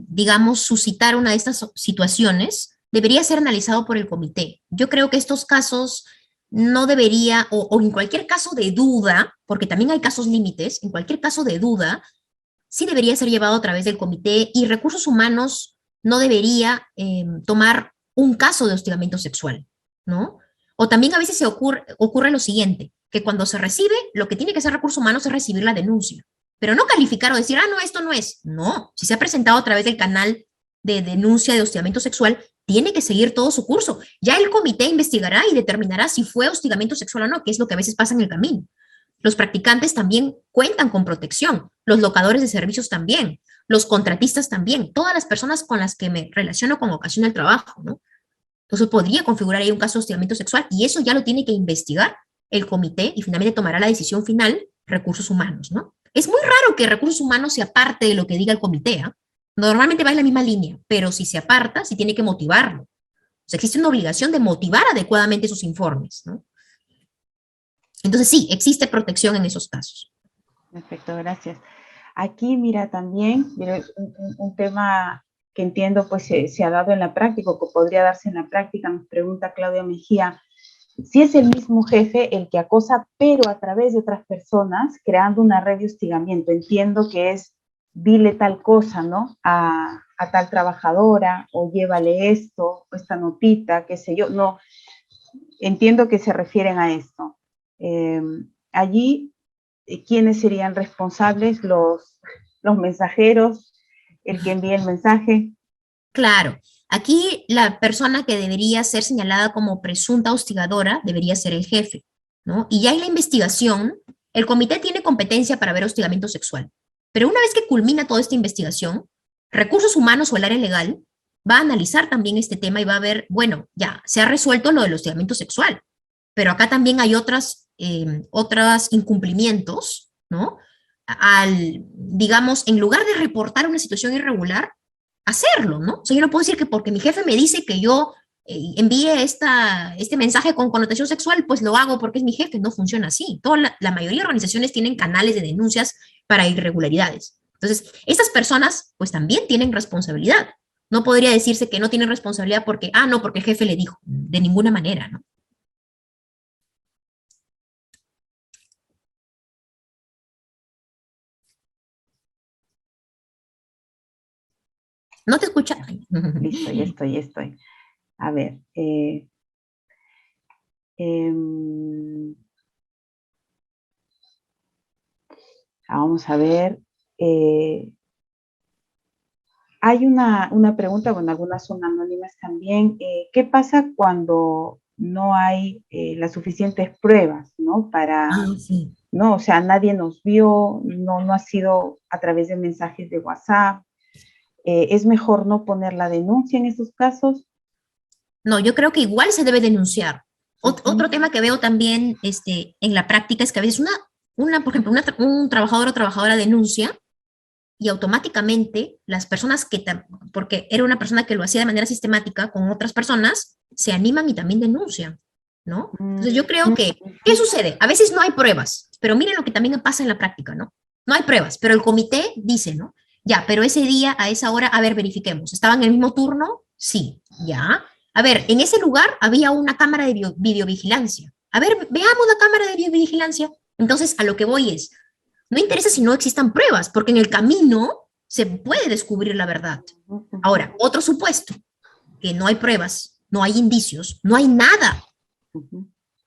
digamos, suscitar una de estas situaciones, debería ser analizado por el comité. Yo creo que estos casos no debería, o en cualquier caso de duda, porque también hay casos límites, en cualquier caso de duda, sí debería ser llevado a través del comité y Recursos Humanos no debería tomar un caso de hostigamiento sexual, ¿no? O también a veces ocurre lo siguiente, que cuando se recibe, lo que tiene que hacer Recursos Humanos es recibir la denuncia, pero no calificar o decir, no, esto no es. No, si se ha presentado a través del canal de denuncia de hostigamiento sexual, tiene que seguir todo su curso. Ya el comité investigará y determinará si fue hostigamiento sexual o no, que es lo que a veces pasa en el camino. Los practicantes también cuentan con protección, los locadores de servicios también, los contratistas también, todas las personas con las que me relaciono con ocasión del trabajo, ¿no? Entonces podría configurar ahí un caso de hostigamiento sexual y eso ya lo tiene que investigar el comité y finalmente tomará la decisión final Recursos Humanos, ¿no? Es muy raro que Recursos Humanos se aparte de lo que diga el comité, ¿eh? Normalmente va en la misma línea, pero si se aparta, sí tiene que motivarlo. O sea, existe una obligación de motivar adecuadamente sus informes, ¿no? Entonces sí, existe protección en esos casos. Perfecto, gracias. Aquí, mira, también un tema que entiendo pues se ha dado en la práctica o que podría darse en la práctica, nos pregunta Claudia Mejía, si es el mismo jefe el que acosa, pero a través de otras personas, creando una red de hostigamiento. Entiendo que es dile tal cosa, ¿no? a tal trabajadora, o llévale esto, o esta notita, qué sé yo. No, entiendo que se refieren a esto. Allí, ¿quiénes serían responsables? Los mensajeros, el que envía el mensaje. Claro, aquí la persona que debería ser señalada como presunta hostigadora debería ser el jefe, ¿no? Y ya en la investigación, el comité tiene competencia para ver hostigamiento sexual. Pero una vez que culmina toda esta investigación, recursos humanos o el área legal va a analizar también este tema y va a ver, bueno, ya, se ha resuelto lo del hostigamiento sexual, pero acá también hay otros incumplimientos, ¿no? Digamos, en lugar de reportar una situación irregular, hacerlo, ¿no? O sea, yo no puedo decir que porque mi jefe me dice que yo envíe este mensaje con connotación sexual, pues lo hago porque es mi jefe. No funciona así. La mayoría de organizaciones tienen canales de denuncias para irregularidades. Entonces, estas personas, pues también tienen responsabilidad. No podría decirse que no tienen responsabilidad porque, no, porque el jefe le dijo. De ninguna manera, ¿no? ¿No te escucha? Listo, ya estoy. A ver, vamos a ver. Hay una pregunta, bueno, algunas son anónimas también. ¿Qué pasa cuando no hay las suficientes pruebas, ¿no? Sí. ¿No? O sea, nadie nos vio, no ha sido a través de mensajes de WhatsApp. ¿Es mejor no poner la denuncia en estos casos? No, yo creo que igual se debe denunciar. Otro Ujú. tema que veo también en la práctica es que a veces por ejemplo, un trabajador o trabajadora denuncia y automáticamente las personas porque era una persona que lo hacía de manera sistemática con otras personas, se animan y también denuncian, ¿no? Entonces yo creo que, ¿qué sucede? A veces no hay pruebas, pero miren lo que también pasa en la práctica, ¿no? No hay pruebas, pero el comité dice, ¿no? Ya, pero ese día, a esa hora, a ver, verifiquemos. ¿Estaban en el mismo turno? Sí, ya. A ver, en ese lugar había una cámara de videovigilancia. A ver, veamos la cámara de videovigilancia. Entonces, a lo que voy es, no interesa si no existan pruebas, porque en el camino se puede descubrir la verdad. Ahora, otro supuesto, que no hay pruebas, no hay indicios, no hay nada,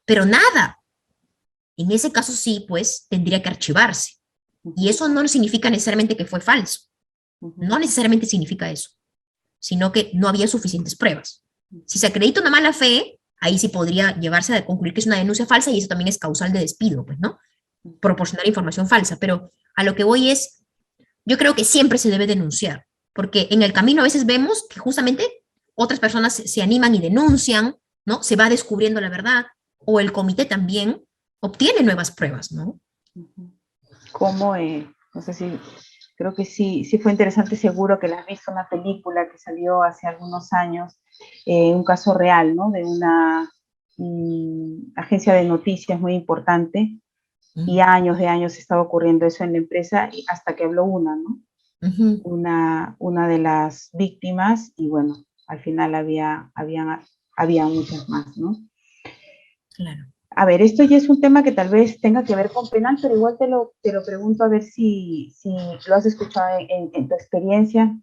pero nada. En ese caso sí, pues tendría que archivarse. Y eso no significa necesariamente que fue falso. No necesariamente significa eso, sino que no había suficientes pruebas. Si se acredita una mala fe, ahí sí podría llevarse a concluir que es una denuncia falsa y eso también es causal de despido, pues, ¿no? Proporcionar información falsa. Pero a lo que voy es, yo creo que siempre se debe denunciar, porque en el camino a veces vemos que justamente otras personas se animan y denuncian, ¿no? Se va descubriendo la verdad, o el comité también obtiene nuevas pruebas, ¿no? Como, no sé si, creo que sí fue interesante, seguro que la has visto, una película que salió hace algunos años, un caso real, ¿no? De una agencia de noticias muy importante, y años de años estaba ocurriendo eso en la empresa, hasta que habló una, ¿no? Una de las víctimas, y bueno, al final había muchas más, ¿no? Claro. A ver, esto ya es un tema que tal vez tenga que ver con penal, pero igual te lo pregunto a ver si lo has escuchado en tu experiencia.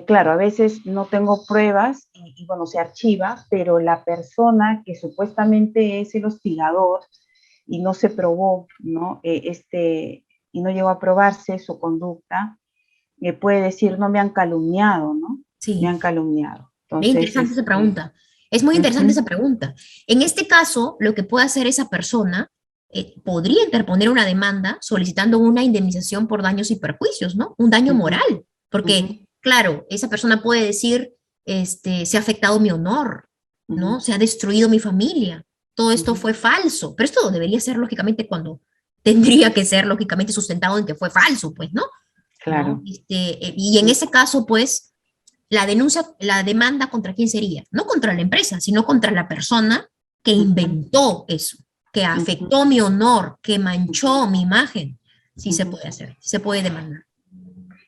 Claro, a veces no tengo pruebas y bueno, se archiva, pero la persona que supuestamente es el hostigador y no se probó, ¿no? Y no llegó a probarse su conducta, puede decir, no me han calumniado, ¿no? Me Sí. han calumniado. Bien Entonces, interesante esa pregunta. Es muy interesante esa uh-huh, pregunta. En este caso, lo que puede hacer esa persona podría interponer una demanda solicitando una indemnización por daños y perjuicios, ¿no? Un daño uh-huh, moral, uh-huh, porque, claro, esa persona puede decir, se ha afectado mi honor, uh-huh, ¿no? Se ha destruido mi familia. Todo esto uh-huh. fue falso, pero esto debería ser lógicamente cuando tendría que ser lógicamente sustentado en que fue falso, pues, ¿no? ¿No? Claro. Y en ese caso, pues, la denuncia, la demanda contra quién sería, no contra la empresa, sino contra la persona que Uh-huh, inventó eso, que uh-huh, afectó mi honor, que uh-huh, manchó mi imagen. Sí se uh-huh. puede hacer, sí se puede demandar.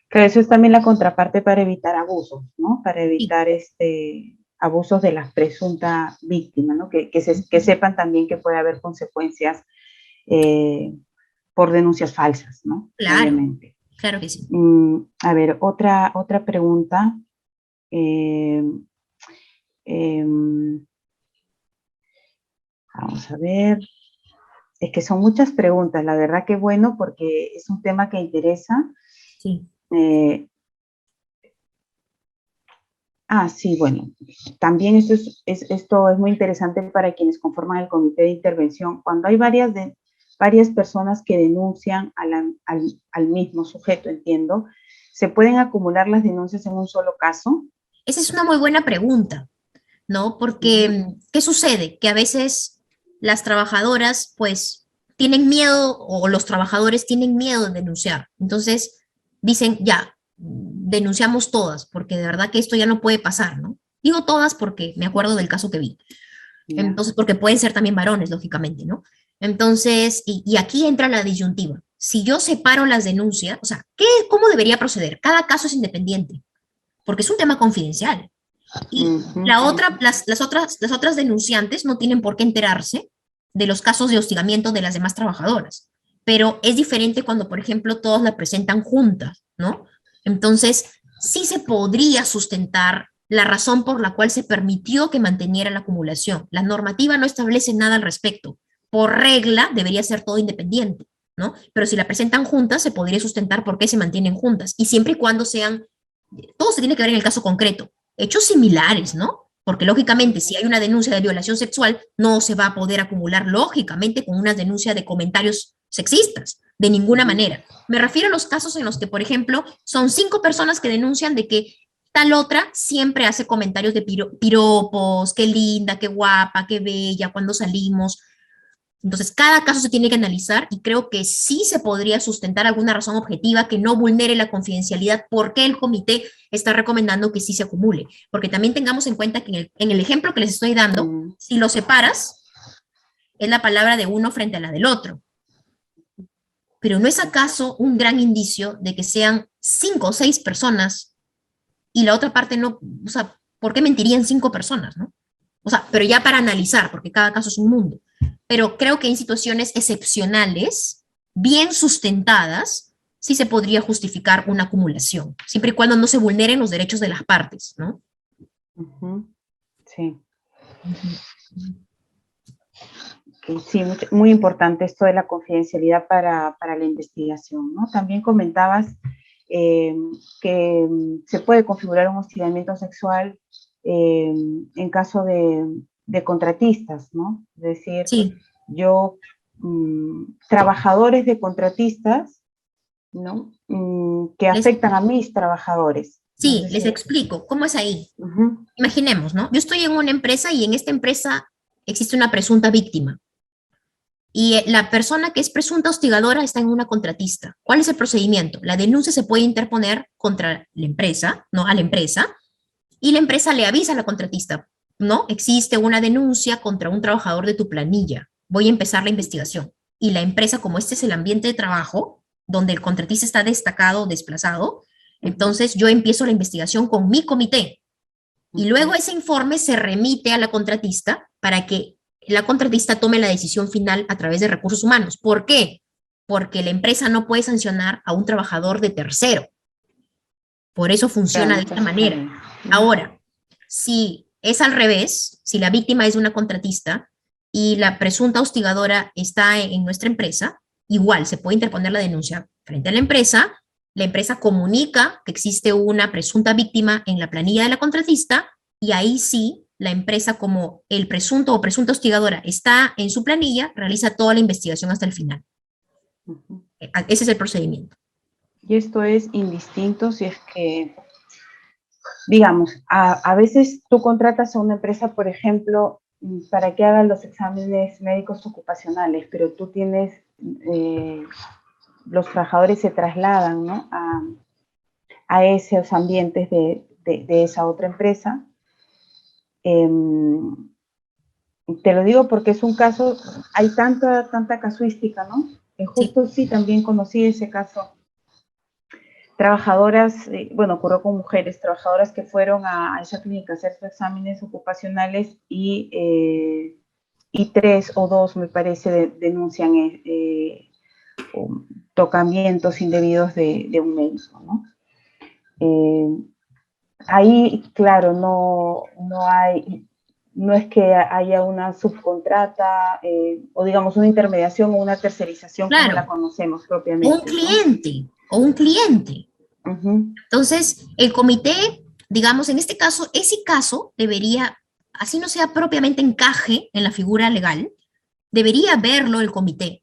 Claro, eso es también la contraparte para evitar abusos, ¿no? Para Sí. evitar abusos de la presunta víctima, ¿no? Que sepan también que puede haber consecuencias eh, por denuncias falsas, ¿no? Claro. Obviamente. Claro que sí. A ver, otra pregunta. Eh, em, Vamos a ver. Es que son muchas preguntas, la verdad que bueno, porque es un tema que interesa. Sí. Eh, sí, bueno, también esto es muy interesante para quienes conforman el comité de intervención. Cuando hay varias personas que denuncian al mismo sujeto, entiendo, ¿se pueden acumular las denuncias en un solo caso? Esa es una muy buena pregunta, ¿no? Porque, Ujú, ¿qué sucede? Que a veces las trabajadoras, pues, tienen miedo o los trabajadores tienen miedo de denunciar. Entonces, dicen, ya, denunciamos todas, porque de verdad que esto ya no puede pasar, ¿no? Digo todas porque me acuerdo del caso que vi. ya. Entonces, porque pueden ser también varones, lógicamente, ¿no? Entonces, y aquí entra la disyuntiva. Si yo separo las denuncias, o sea, ¿cómo debería proceder? Cada caso es independiente, porque es un tema confidencial. Y Ujú, la otra, ujú. las otras denunciantes no tienen por qué enterarse de los casos de hostigamiento de las demás trabajadoras. Pero es diferente cuando, por ejemplo, todos la presentan juntas, ¿no? Entonces, sí se podría sustentar la razón por la cual se permitió que manteniera la acumulación. La normativa no establece nada al respecto. Por regla, debería ser todo independiente, ¿no? Pero si la presentan juntas, se podría sustentar por qué se mantienen juntas. Y siempre y cuando sean, todo se tiene que ver en el caso concreto, hechos similares, ¿no? Porque lógicamente, si hay una denuncia de violación sexual, no se va a poder acumular lógicamente con una denuncia de comentarios sexistas, de ninguna Ujú. manera. Me refiero a los casos en los que, por ejemplo, son 5 personas que denuncian de que tal otra siempre hace comentarios de piropos, qué linda, qué guapa, qué bella, cuando salimos. Entonces, cada caso se tiene que analizar y creo que sí se podría sustentar alguna razón objetiva que no vulnere la confidencialidad, porque el comité está recomendando que sí se acumule. Porque también tengamos en cuenta que en el ejemplo que les estoy dando, Mm, si lo separas, es la palabra de uno frente a la del otro. Pero ¿no es sí. acaso un gran indicio de que sean 5 o 6 personas y la otra parte no? O sea, ¿por qué mentirían 5 personas, no? O sea, pero ya para analizar, porque cada caso es un mundo. Pero creo que en situaciones excepcionales, bien sustentadas, sí se podría justificar una acumulación, siempre y cuando no se vulneren los derechos de las partes, ¿no? Ujú, sí. Ujú. Sí, muy importante esto de la confidencialidad para la investigación, ¿no? También comentabas eh, que se puede configurar un hostigamiento sexual eh, en caso de contratistas, ¿no? Es decir, Sí, yo, trabajadores de contratistas, ¿no? Que les, afectan a mis trabajadores. Es sí, les decir, explico. ¿Cómo es ahí? ujú, Imaginemos, ¿no? Yo estoy en una empresa y en esta empresa existe una presunta víctima. Y la persona que es presunta hostigadora está en una contratista. ¿Cuál es el procedimiento? La denuncia se puede interponer contra la empresa, no a la empresa, y la empresa le avisa a la contratista, ¿no? Existe una denuncia contra un trabajador de tu planilla. Voy a empezar la investigación. Y la empresa, como este es el ambiente de trabajo, donde el contratista está destacado o desplazado, ujú, entonces yo empiezo la investigación con mi comité y luego ujú. ese informe se remite a la contratista para que la contratista tome la decisión final a través de recursos humanos. ¿Por qué? Porque la empresa no puede sancionar a un trabajador de tercero. Por eso Claro, funciona en de el esta caso manera. también. Ahora, si es al revés, si la víctima es una contratista y la presunta hostigadora está en nuestra empresa, igual se puede interponer la denuncia frente a la empresa comunica que existe una presunta víctima en la planilla de la contratista y ahí sí, la empresa como el presunto o presunta hostigadora está en su planilla, realiza toda la investigación hasta el final. Ujú. Ese es el procedimiento. Y esto es indistinto si es que, digamos, a veces tú contratas a una empresa, por ejemplo, para que hagan los exámenes médicos ocupacionales, pero tú tienes, eh, los trabajadores se trasladan, ¿no? A esos ambientes de esa otra empresa. Eh, Te lo digo porque es un caso, hay tanta casuística, ¿no? Sí, Justo sí, también conocí ese caso. Trabajadoras, bueno, ocurrió con mujeres, trabajadoras que fueron a esa clínica a hacer sus exámenes ocupacionales y 3 o 2, me parece, denuncian o tocamientos indebidos de un médico, ¿no? Ahí, claro, no es que haya una subcontrata o digamos una intermediación o una tercerización como la Claro, conocemos o un propiamente, ¿no? cliente, o un cliente. Ujú. Entonces, el comité, digamos, en este caso, ese caso debería, así no sea propiamente encaje en la figura legal, debería verlo el comité,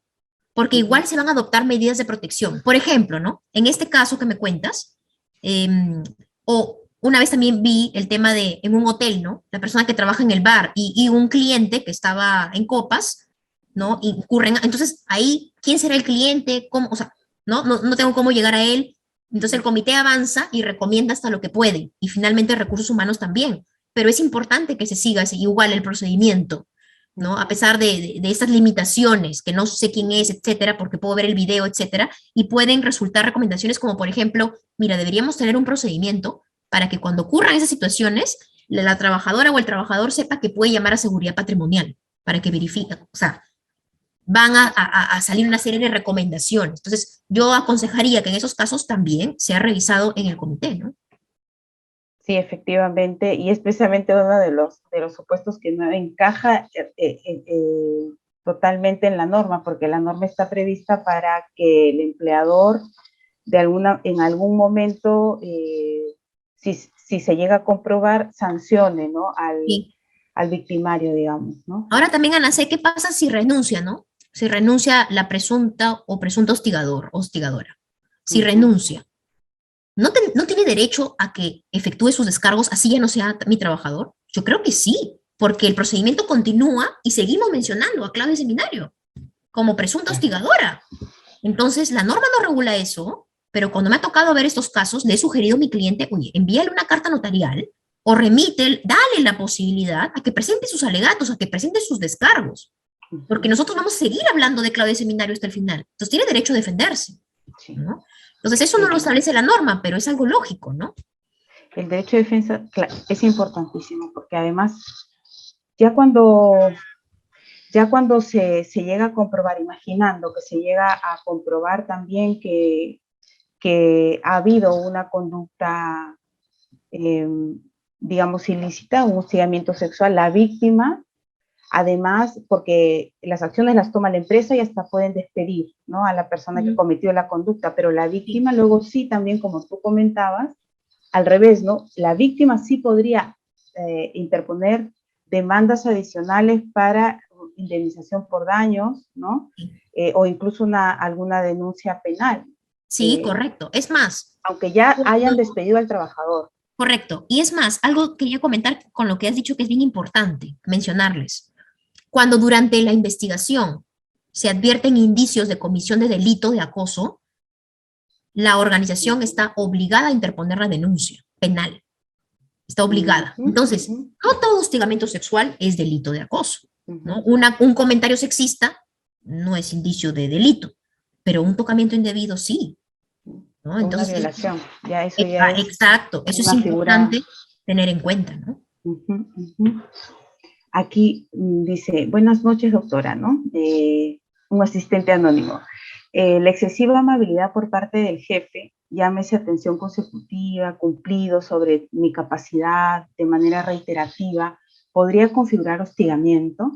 porque igual se van a adoptar medidas de protección. Por ejemplo, ¿no? En este caso que me cuentas, eh, o una vez también vi el tema de en un hotel, ¿no? La persona que trabaja en el bar y un cliente que estaba en copas, ¿no? Incurren, entonces ahí, ¿quién será el cliente? ¿Cómo? O sea, no tengo cómo llegar a él. Entonces el comité avanza y recomienda hasta lo que puede. Y finalmente recursos humanos también. Pero es importante que se siga igual el procedimiento, ¿no? A pesar de estas limitaciones, que no sé quién es, etcétera, porque puedo ver el video, etcétera, y pueden resultar recomendaciones como, por ejemplo, mira, deberíamos tener un procedimiento para que cuando ocurran esas situaciones, la trabajadora o el trabajador sepa que puede llamar a seguridad patrimonial para que verifique, o sea, van a salir una serie de recomendaciones. Entonces, yo aconsejaría que en esos casos también sea revisado en el comité, ¿no? Sí, efectivamente, y es precisamente uno de los supuestos que no encaja totalmente en la norma, porque la norma está prevista para que el empleador en algún momento, si se llega a comprobar, sancione, ¿no? Sí. Al victimario, digamos, ¿no? Ahora también, Ana, sé qué pasa si renuncia, ¿no? Si renuncia la presunta o presunta hostigador, hostigadora. Si Uh -huh. renuncia, ¿no tiene derecho a que efectúe sus descargos así ya no sea mi trabajador? Yo creo que sí, porque el procedimiento continúa y seguimos mencionando a Claudia Seminario como presunta hostigadora. Entonces, la norma no regula eso, pero cuando me ha tocado ver estos casos, le he sugerido a mi cliente, oye, envíale una carta notarial o remite, dale la posibilidad a que presente sus alegatos, a que presente sus descargos, porque nosotros vamos a seguir hablando de Claudia Seminario hasta el final. Entonces, tiene derecho a defenderse, Sí. ¿no? Entonces, eso no lo establece la norma, pero es algo lógico, ¿no? El derecho de defensa es importantísimo, porque además, ya cuando se llega a comprobar, imaginando que se llega a comprobar también que ha habido una conducta, eh, digamos, ilícita, un hostigamiento sexual, la víctima, además, porque las acciones las toma la empresa y hasta pueden despedir, ¿no? A la persona que cometió la conducta, pero la víctima luego sí, también como tú comentabas, al revés, ¿no? La víctima sí podría interponer demandas adicionales para indemnización por daños, ¿no? O incluso alguna denuncia penal, Sí, correcto. Es más, aunque ya hayan despedido al trabajador. correcto. Y es más, algo quería comentar con lo que has dicho que es bien importante mencionarles. Cuando durante la investigación se advierten indicios de comisión de delito de acoso, la organización está obligada a interponer la denuncia penal. Está obligada. Entonces, no todo hostigamiento sexual es delito de acoso, ¿no? Un comentario sexista no es indicio de delito, pero un tocamiento indebido sí, ¿no? Una Entonces, violación, ya eso ya es exacto, eso es una figura. importante tener en cuenta, ¿no? Aquí dice, buenas noches, doctora, ¿no? Un asistente anónimo. La excesiva amabilidad por parte del jefe, llámese atención consecutiva, cumplido sobre mi capacidad de manera reiterativa, ¿podría configurar hostigamiento?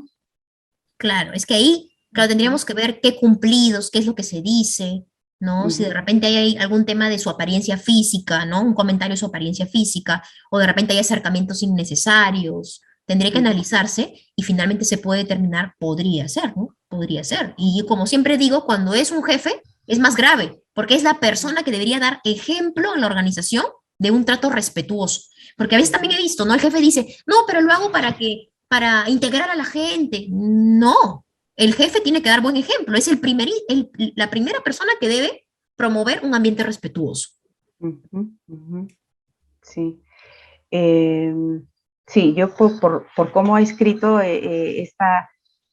Claro, es que ahí, claro, tendríamos que ver qué cumplidos, qué es lo que se dice, ¿no? Si de repente hay algún tema de su apariencia física, ¿no? Un comentario de su apariencia física, o de repente hay acercamientos innecesarios, tendría que analizarse y finalmente se puede determinar, podría ser, ¿no? Podría ser. Y como siempre digo, cuando es un jefe, es más grave, porque es la persona que debería dar ejemplo en la organización de un trato respetuoso. Porque a veces también he visto, ¿no? El jefe dice, no, pero lo hago para integrar a la gente. No, el jefe tiene que dar buen ejemplo. Es la primera persona que debe promover un ambiente respetuoso. Sí. Sí, yo por cómo ha escrito esta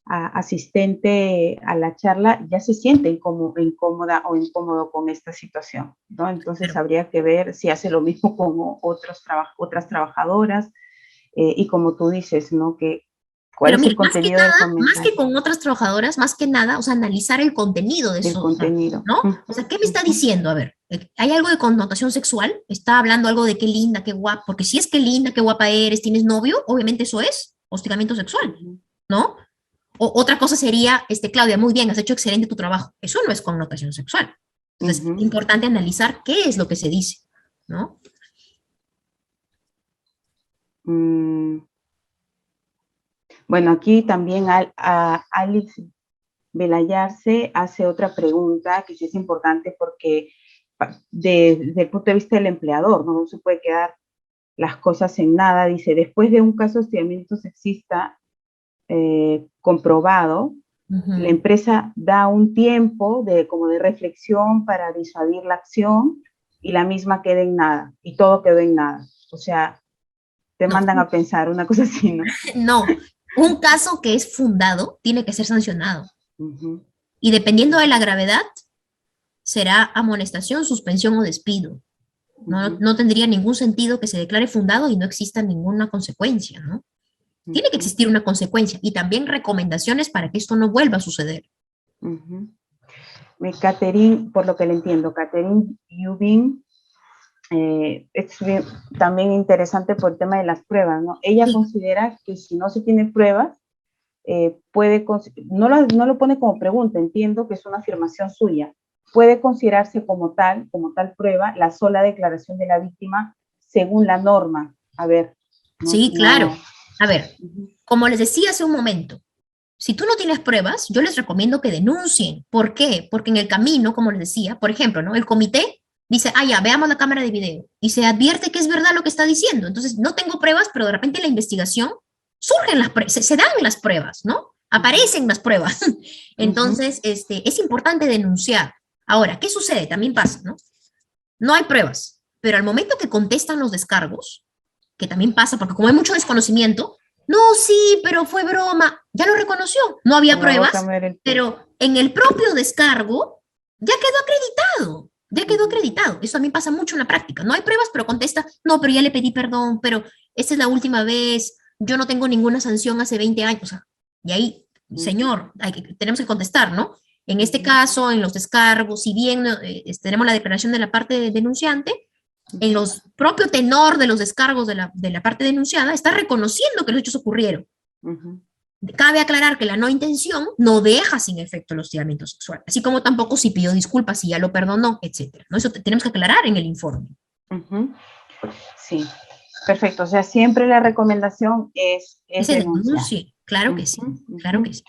asistente a la charla, ya se siente incómoda o incómodo con esta situación, ¿no? Entonces Pero, habría que ver si hace lo mismo con otras trabajadoras y como tú dices, ¿no? ¿Cuál Pero es el mire, más que contenido del nada, más comentario? que con otras trabajadoras, más que nada, o sea, analizar el contenido de El eso, contenido. ¿no? O sea, ¿qué me está Ujú, diciendo? A ver, ¿hay algo de connotación sexual? ¿Está hablando algo de qué linda, qué guapa? Porque si es qué linda, qué guapa eres, tienes novio, obviamente eso es hostigamiento sexual, ujú, ¿no? O otra cosa sería, Claudia, muy bien, has hecho excelente tu trabajo. Eso no es connotación sexual. Entonces, es ujú. importante analizar qué es lo que se dice, ¿no? Mm, Bueno, aquí también Alex Belayarse hace otra pregunta que sí es importante porque desde el punto de vista del empleador, no se puede quedar las cosas en nada. Dice, después de un caso de hostigamiento sexista comprobado, la Ujú. empresa da un tiempo como de reflexión para disuadir la acción y la misma queda en nada, y todo quedó en nada. O sea, te No, mandan a pensar una cosa así, ¿no? no. Un caso que es fundado tiene que ser sancionado. Uh -huh. Y dependiendo de la gravedad, será amonestación, suspensión o despido. Uh No, -huh. no tendría ningún sentido que se declare fundado y no exista ninguna consecuencia, ¿no? Uh Tiene que -huh. existir una consecuencia y también recomendaciones para que esto no vuelva a suceder. Uh -huh. Catherine, por lo que le entiendo, Catherine Yubin, es bien, también interesante por el tema de las pruebas, ¿no? Ella Sí, considera que si no se tiene pruebas, no lo pone como pregunta, entiendo que es una afirmación suya, puede considerarse como tal prueba, la sola declaración de la víctima según la norma. A ver, sí, no. claro. A ver, como les decía hace un momento, si tú no tienes pruebas, yo les recomiendo que denuncien. ¿Por qué? Porque en el camino, como les decía, por ejemplo, ¿no? El comité dice, ah, ya, veamos la cámara de video y se advierte que es verdad lo que está diciendo. Entonces, no tengo pruebas, pero de repente en la investigación surgen se dan las pruebas, ¿no? Aparecen las pruebas. Entonces, es importante denunciar. Ahora, ¿qué sucede? También pasa, ¿no? No hay pruebas, pero al momento que contestan los descargos, que también pasa, porque como hay mucho desconocimiento, no, sí, pero fue broma, ya lo reconoció, no había Con la boca pruebas, me el pulso. pero en el propio descargo ya quedó acreditado. Eso a mí pasa mucho en la práctica. No hay pruebas, pero contesta, no, pero ya le pedí perdón, pero esta es la última vez, yo no tengo ninguna sanción hace 20 años. O sea, y ahí, señor, tenemos que contestar, ¿no? En este caso, en los descargos, si bien tenemos la declaración de la parte denunciante, en los propio tenor de los descargos de la parte denunciada, está reconociendo que los hechos ocurrieron. Cabe aclarar que la no intención no deja sin efecto el hostigamiento sexual, así como tampoco si pidió disculpas, si ya lo perdonó, etcétera. ¿No? Eso tenemos que aclarar en el informe. Sí, perfecto. O sea, siempre la recomendación es Ese denunciar. denuncie, claro que sí, claro que sí.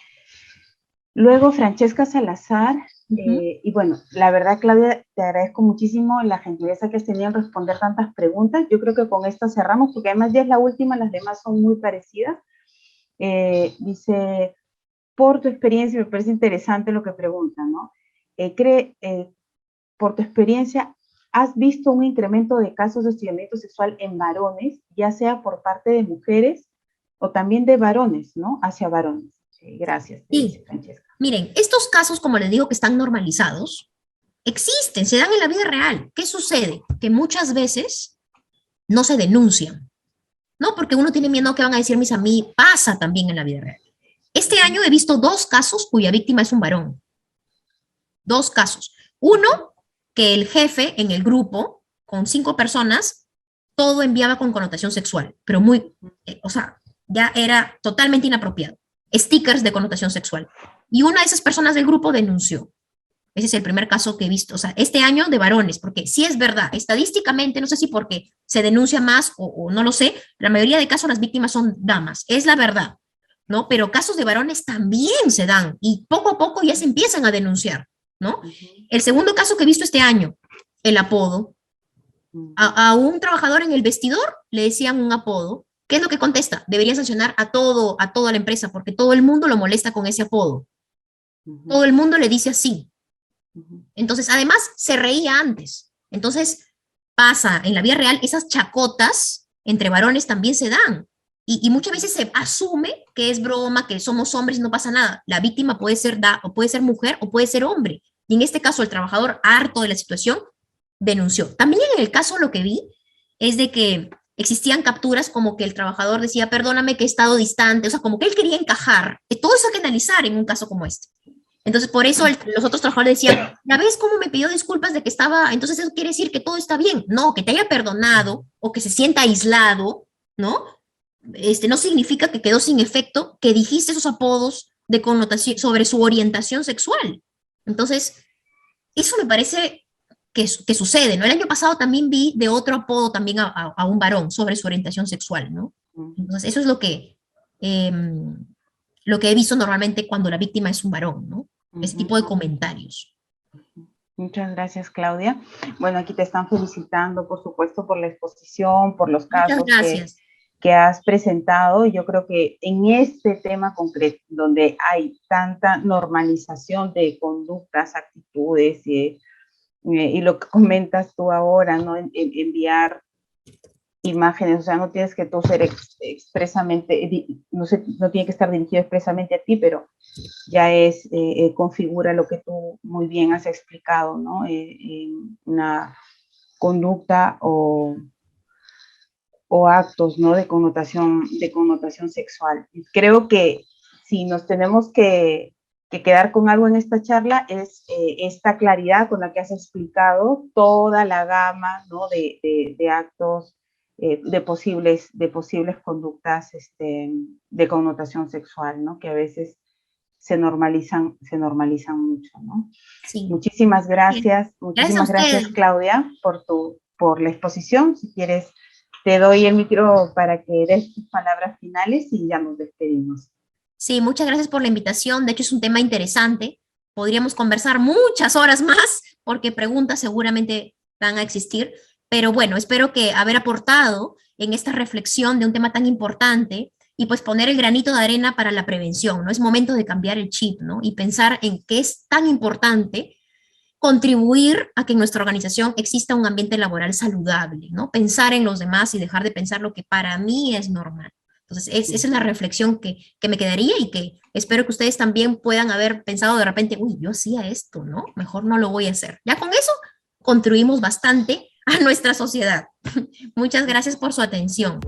Luego, Francesca Salazar, Ujú. y bueno, la verdad, Claudia, te agradezco muchísimo la gentileza que has tenido en responder tantas preguntas. Yo creo que con esta cerramos, porque además ya es la última, las demás son muy parecidas. Dice, por tu experiencia, me parece interesante lo que pregunta, ¿no? Por tu experiencia, ¿has visto un incremento de casos de hostigamiento sexual en varones, ya sea por parte de mujeres o también de varones, ¿no? Hacia varones. Gracias, te dice Sí, Francesca. miren, estos casos, como les digo, que están normalizados, existen, se dan en la vida real. ¿Qué sucede? Que muchas veces no se denuncian, ¿no? Porque uno tiene miedo que van a decir mis amigos, pasa también en la vida real. Este año he visto dos casos cuya víctima es un varón. Dos casos. Uno, que el jefe en el grupo, con 5 personas, todo enviaba con connotación sexual, pero muy, o sea, ya era totalmente inapropiado. Stickers de connotación sexual. Y una de esas personas del grupo denunció. Ese es el primer caso que he visto, o sea, este año de varones, porque sí es verdad, estadísticamente, no sé si porque se denuncia más o no lo sé, la mayoría de casos las víctimas son damas, es la verdad, ¿no? Pero casos de varones también se dan y poco a poco ya se empiezan a denunciar, ¿no? El segundo caso que he visto este año, el apodo. A un trabajador en el vestidor le decían un apodo. ¿Qué es lo que contesta? Debería sancionar a toda la empresa porque todo el mundo lo molesta con ese apodo. Todo el mundo le dice así. Entonces, además, se reía antes. Entonces, pasa en la vida real, esas chacotas entre varones también se dan. Y muchas veces se asume que es broma, que somos hombres y no pasa nada. La víctima puede ser, o puede ser mujer o puede ser hombre. Y en este caso, el trabajador, harto de la situación, denunció. También en el caso lo que vi es de que existían capturas como que el trabajador decía, perdóname que he estado distante, o sea, como que él quería encajar. Todo eso hay que analizar en un caso como este. Entonces, por eso los otros trabajadores decían, ¿ya ves cómo me pidió disculpas de que estaba? Entonces eso quiere decir que todo está bien. No, que te haya perdonado o que se sienta aislado, ¿no? No significa que quedó sin efecto que dijiste esos apodos de connotación sobre su orientación sexual. Entonces, eso me parece que sucede, ¿no? El año pasado también vi de otro apodo también a un varón sobre su orientación sexual, ¿no? Entonces, eso es lo que he visto normalmente cuando la víctima es un varón, ¿no? Ese tipo de comentarios. Muchas gracias, Claudia. Bueno, aquí te están felicitando, por supuesto, por la exposición, por los Muchas casos gracias. que has presentado. Yo creo que en este tema concreto, donde hay tanta normalización de conductas, actitudes y lo que comentas tú ahora, ¿no? Enviar imágenes, o sea, no tienes que tú ser expresamente, no tiene que estar dirigido expresamente a ti, pero ya configura lo que tú muy bien has explicado, ¿no? Una conducta o actos, ¿no? De connotación sexual. Creo que si nos tenemos que quedar con algo en esta charla es esta claridad con la que has explicado toda la gama, ¿no? de actos, de posibles conductas de connotación sexual, ¿no? Que a veces se normalizan mucho, ¿no? Sí. Muchísimas gracias, Gracias a ustedes. Claudia, por la exposición. Si quieres, te doy el micro para que des tus palabras finales y ya nos despedimos. Sí, muchas gracias por la invitación. De hecho, es un tema interesante. Podríamos conversar muchas horas más porque preguntas seguramente van a existir. Pero bueno, espero que haber aportado en esta reflexión de un tema tan importante y pues poner el granito de arena para la prevención, ¿no? Es momento de cambiar el chip, ¿no? Y pensar en qué es tan importante contribuir a que en nuestra organización exista un ambiente laboral saludable, ¿no? Pensar en los demás y dejar de pensar lo que para mí es normal. Entonces, esa es la reflexión que me quedaría y que espero que ustedes también puedan haber pensado de repente, uy, yo hacía esto, ¿no? Mejor no lo voy a hacer. Ya con eso contribuimos bastante a nuestra sociedad. Muchas gracias por su atención.